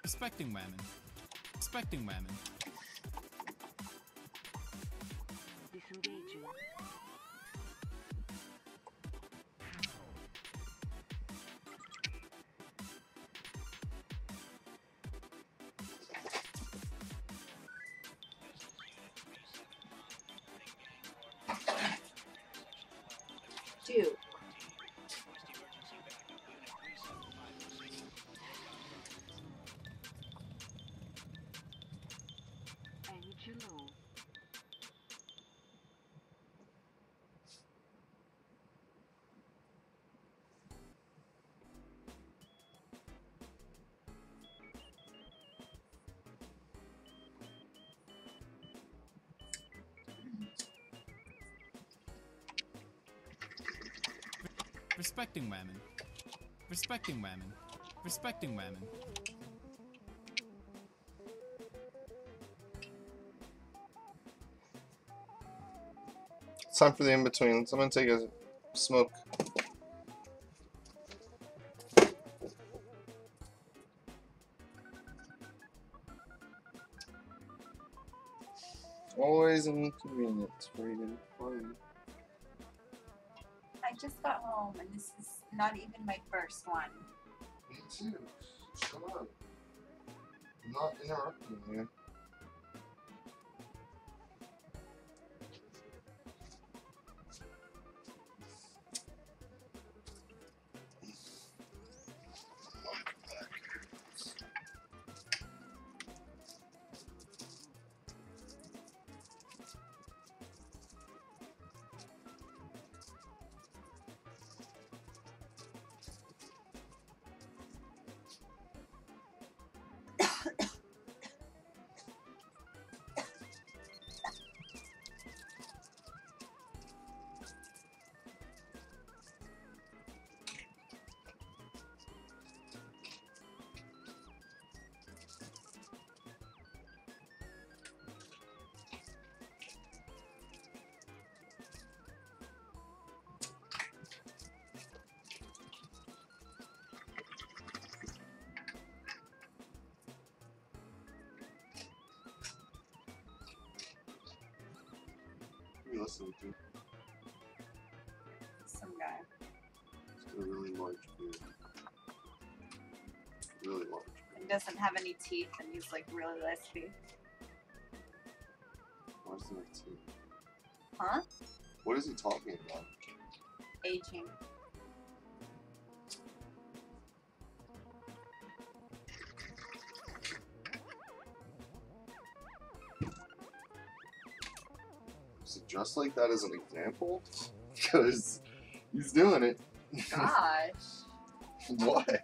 Respecting women. Respecting women. Two. Respecting women. Respecting women. Respecting women. It's time for the in-betweens. I'm gonna take a smoke. Always an inconvenience for you to find. I just got home and this is not even my first one. Me too. Shut up. I'm not interrupting you. listen to? Some guy. He's got a really large beard. Really large He beard. doesn't have any teeth and he's like really lispy. Why is there teeth? Huh? What is he talking about? Aging. Is it just like that as an example? Because he's doing it. Gosh. What?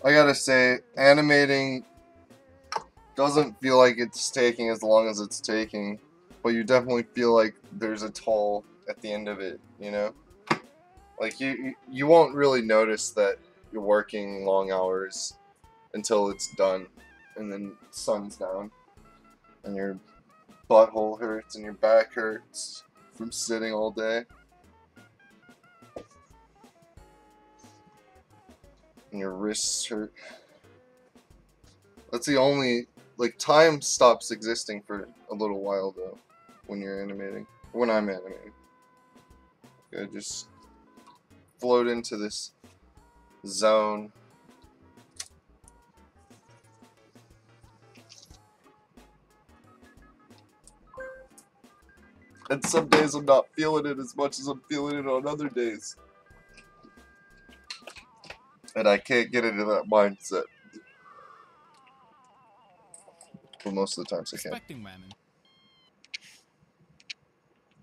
I gotta say, animating doesn't feel like it's taking as long as it's taking, but you definitely feel like there's a toll at the end of it, you know? Like, you won't really notice that you're working long hours until it's done, and then the sun's down, and your butthole hurts and your back hurts from sitting all day. And your wrists hurt. That's the only, like, time stops existing for a little while though when you're animating. When I'm animating. I just float into this zone. And some days I'm not feeling it as much as I'm feeling it on other days. And I can't get into that mindset. But most of the times I can. Respecting women.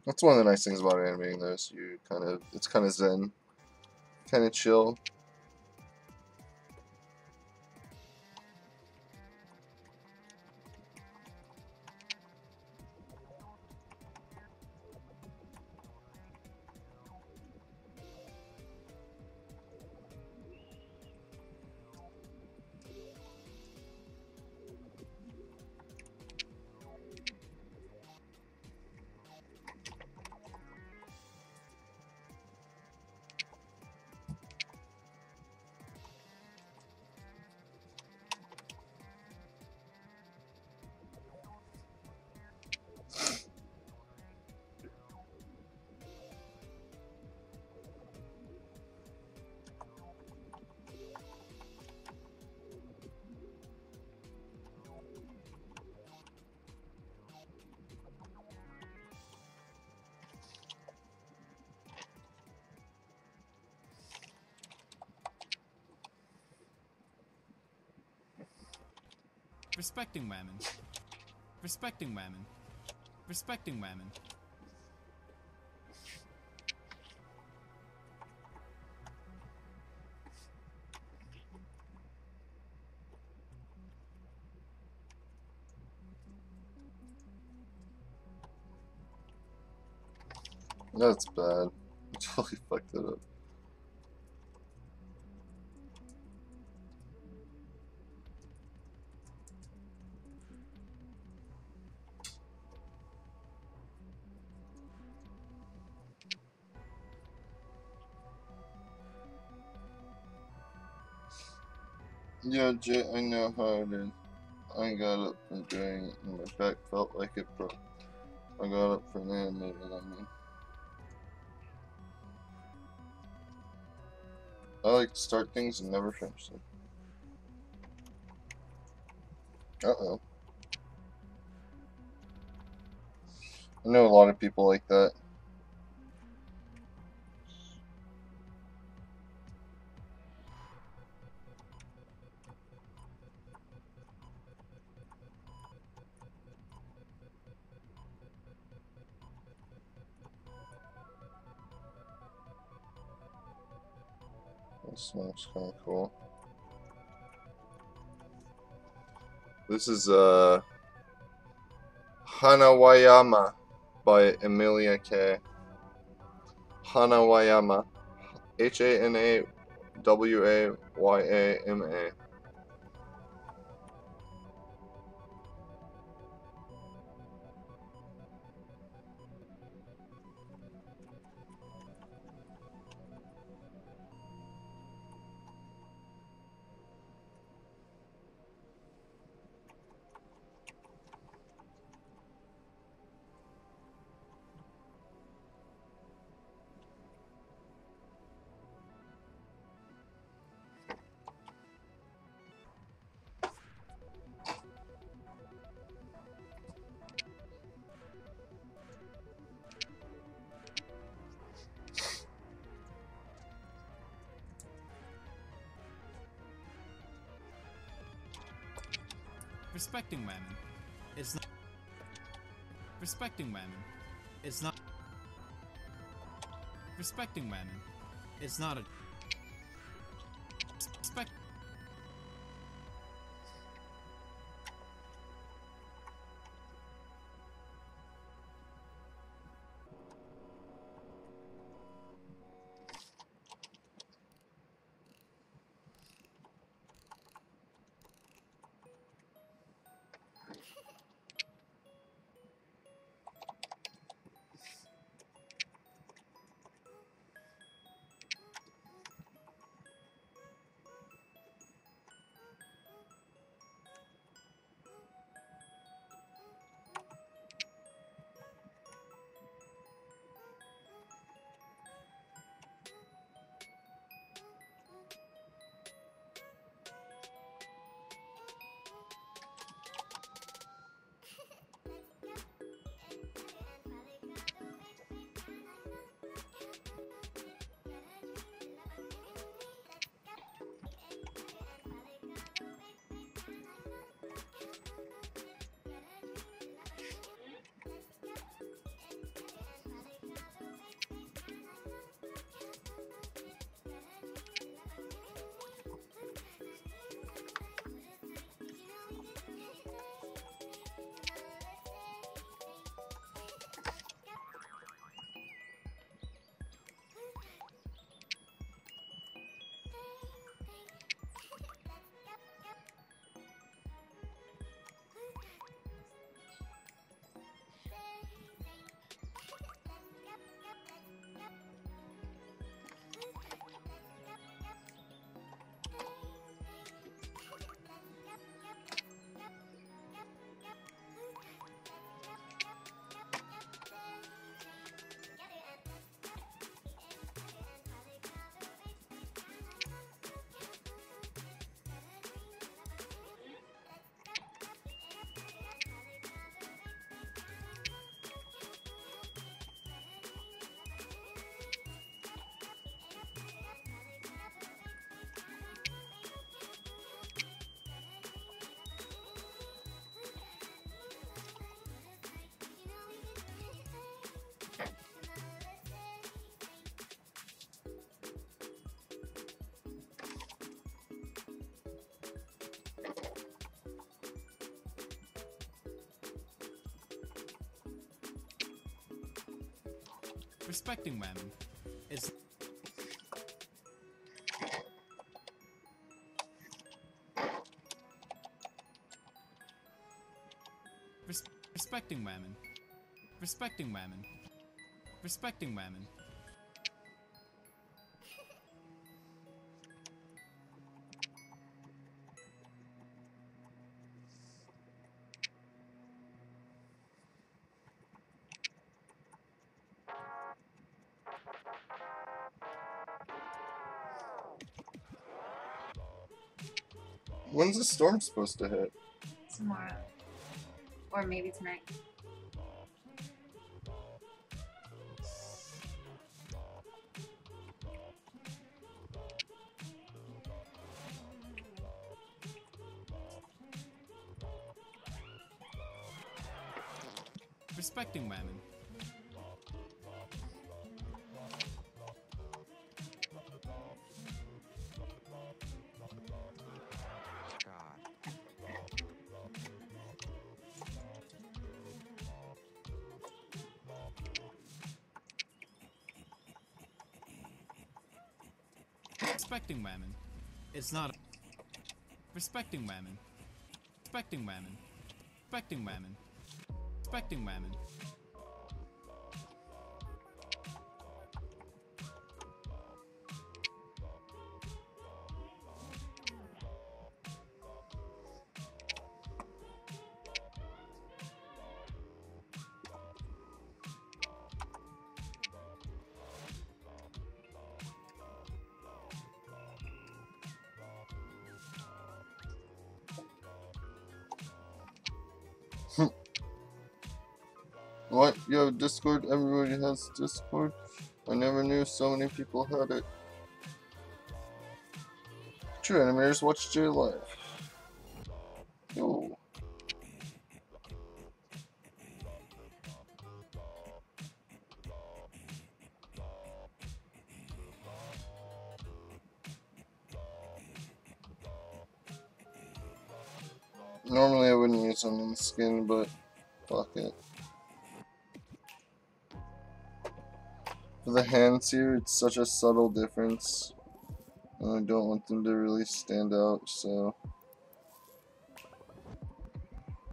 That's one of the nice things about animating though, is it's kind of zen. Kind of chill. Respecting women. Respecting women. Respecting women. That's bad. I totally fucked it up. Yeah, Jay, I know how it is. I got up from doing it and my back felt like it broke. I got up from animating, I mean. I like to start things and never finish them. Uh-oh. I know a lot of people like that. This looks kind of cool. This is Hanawayama by Emilia K. Hanawayama. Hanawayama. Respecting women is not. Respecting women is not. Respecting women is not a. Respect. Respecting women is. Respecting women. Respecting women. Respecting women. When's the storm supposed to hit? Tomorrow. Or maybe tonight. Respecting women. Respecting women. It's not. Respecting women. Respecting women. Respecting women. Respecting women. What? You have Discord? Everybody has Discord? I never knew so many people had it. True animators, watch J live. Yo. Normally I wouldn't use them in skin, but fuck it. For the hands here, it's such a subtle difference. And I don't want them to really stand out, so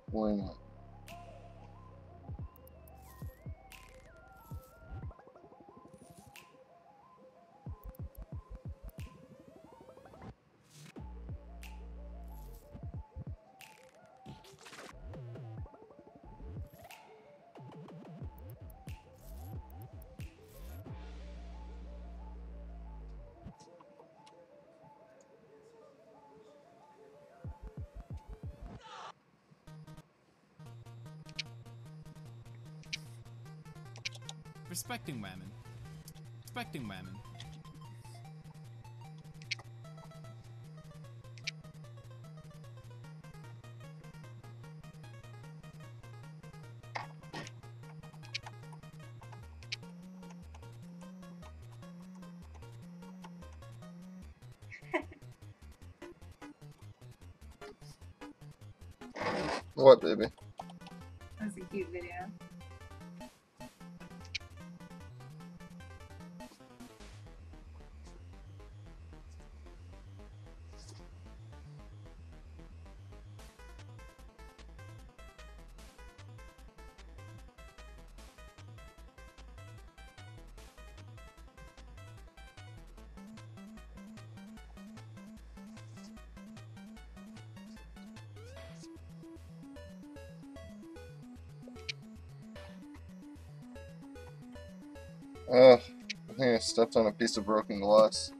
why not? Respecting women. Respecting women. What, baby? That's a cute video. I think I stepped on a piece of broken glass.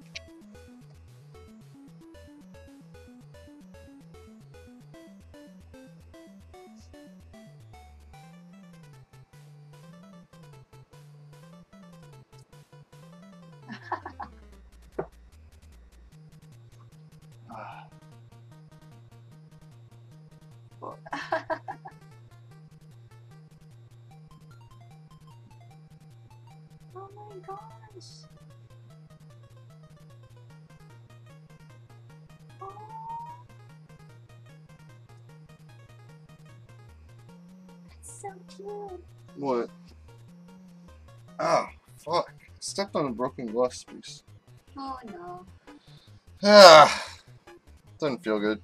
Oh my gosh. Oh. That's so cute. What? Ah, fuck. I stepped on a broken glass piece. Oh no. Ah, doesn't feel good.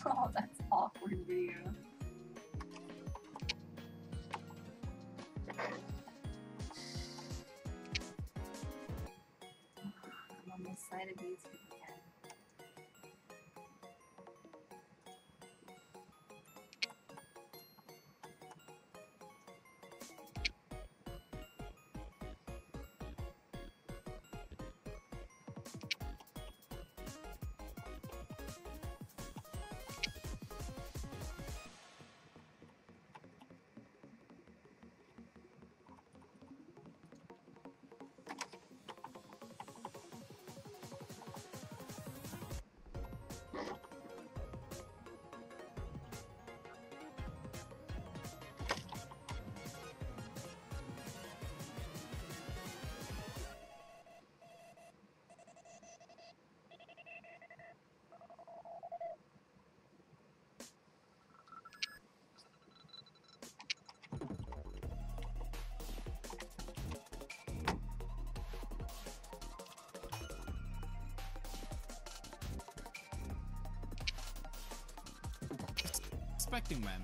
Oh, that's awkward video. I'm on the side of these again. Respecting women.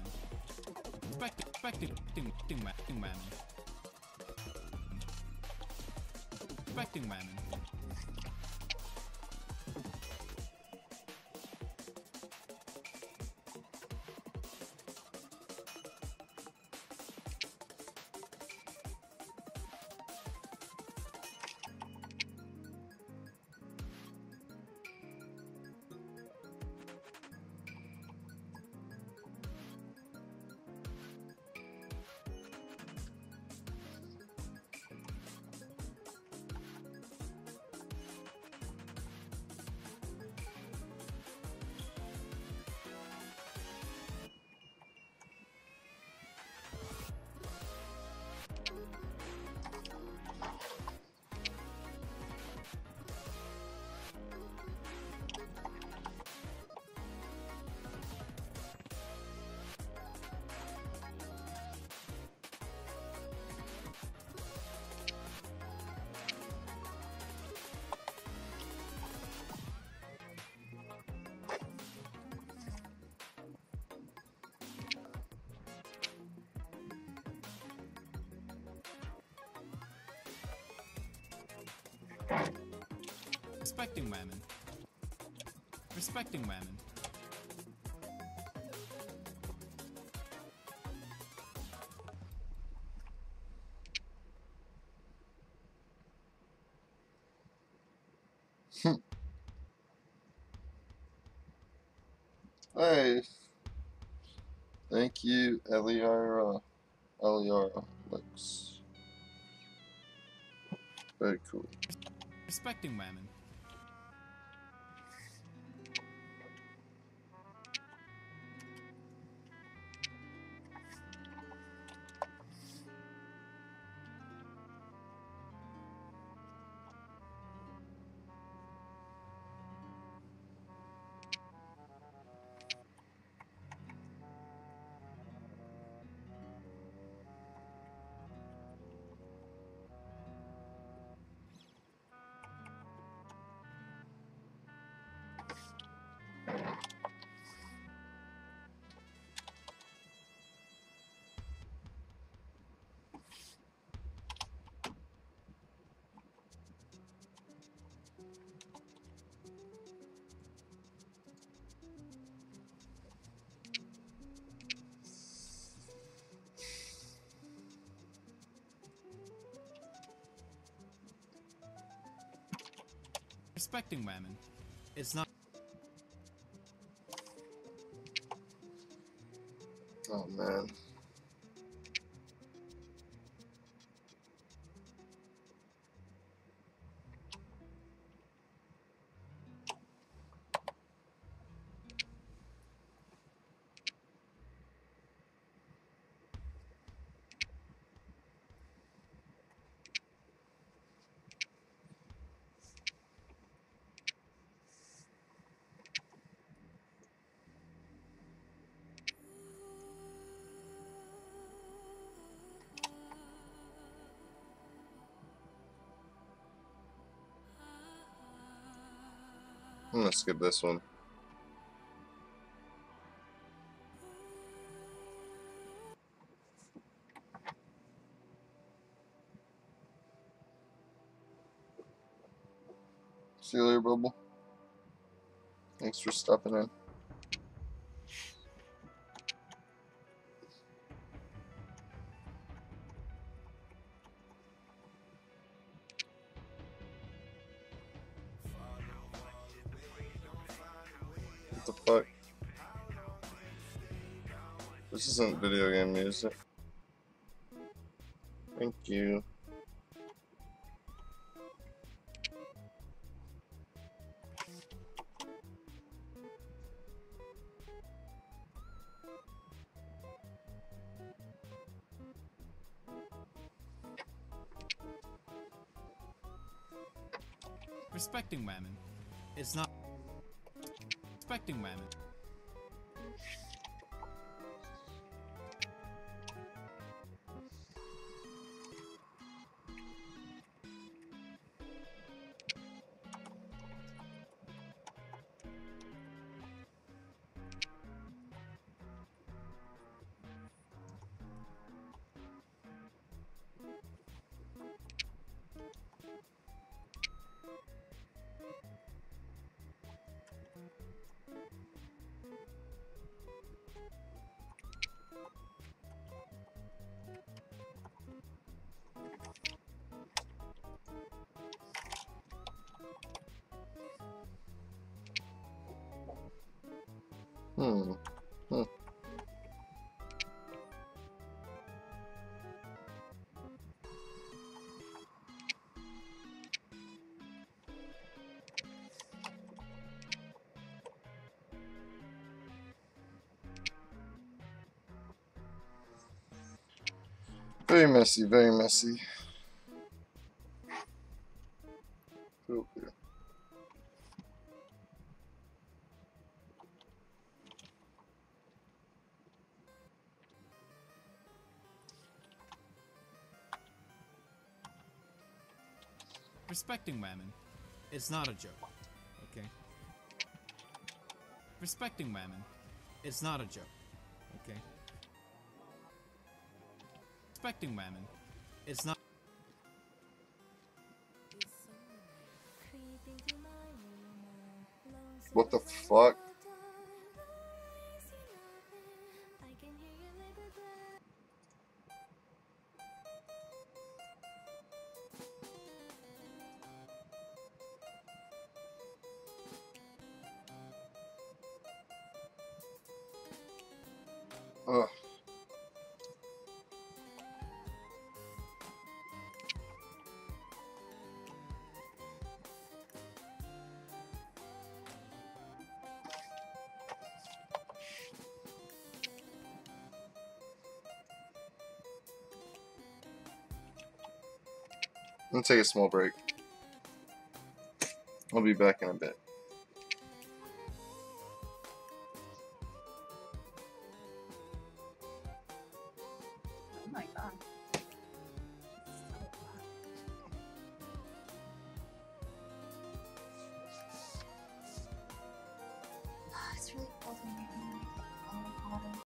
Respecting women. Respecting women. Respecting women. Respecting women. Hey, thank you, Alex. Very cool. Respecting women. Respecting women. It's not. Oh man. I'm gonna skip this one. See you later, Bubble. Thanks for stopping in. What the fuck? This isn't video game music. Thank you. Respecting women is not respecting women. Hmm. Very messy, very messy. Put it over here. Respecting women is not a joke, okay? Respecting women is not a joke, okay? Respecting women is not. What the fuck? Ugh. I'm gonna take a small break. I'll be back in a bit.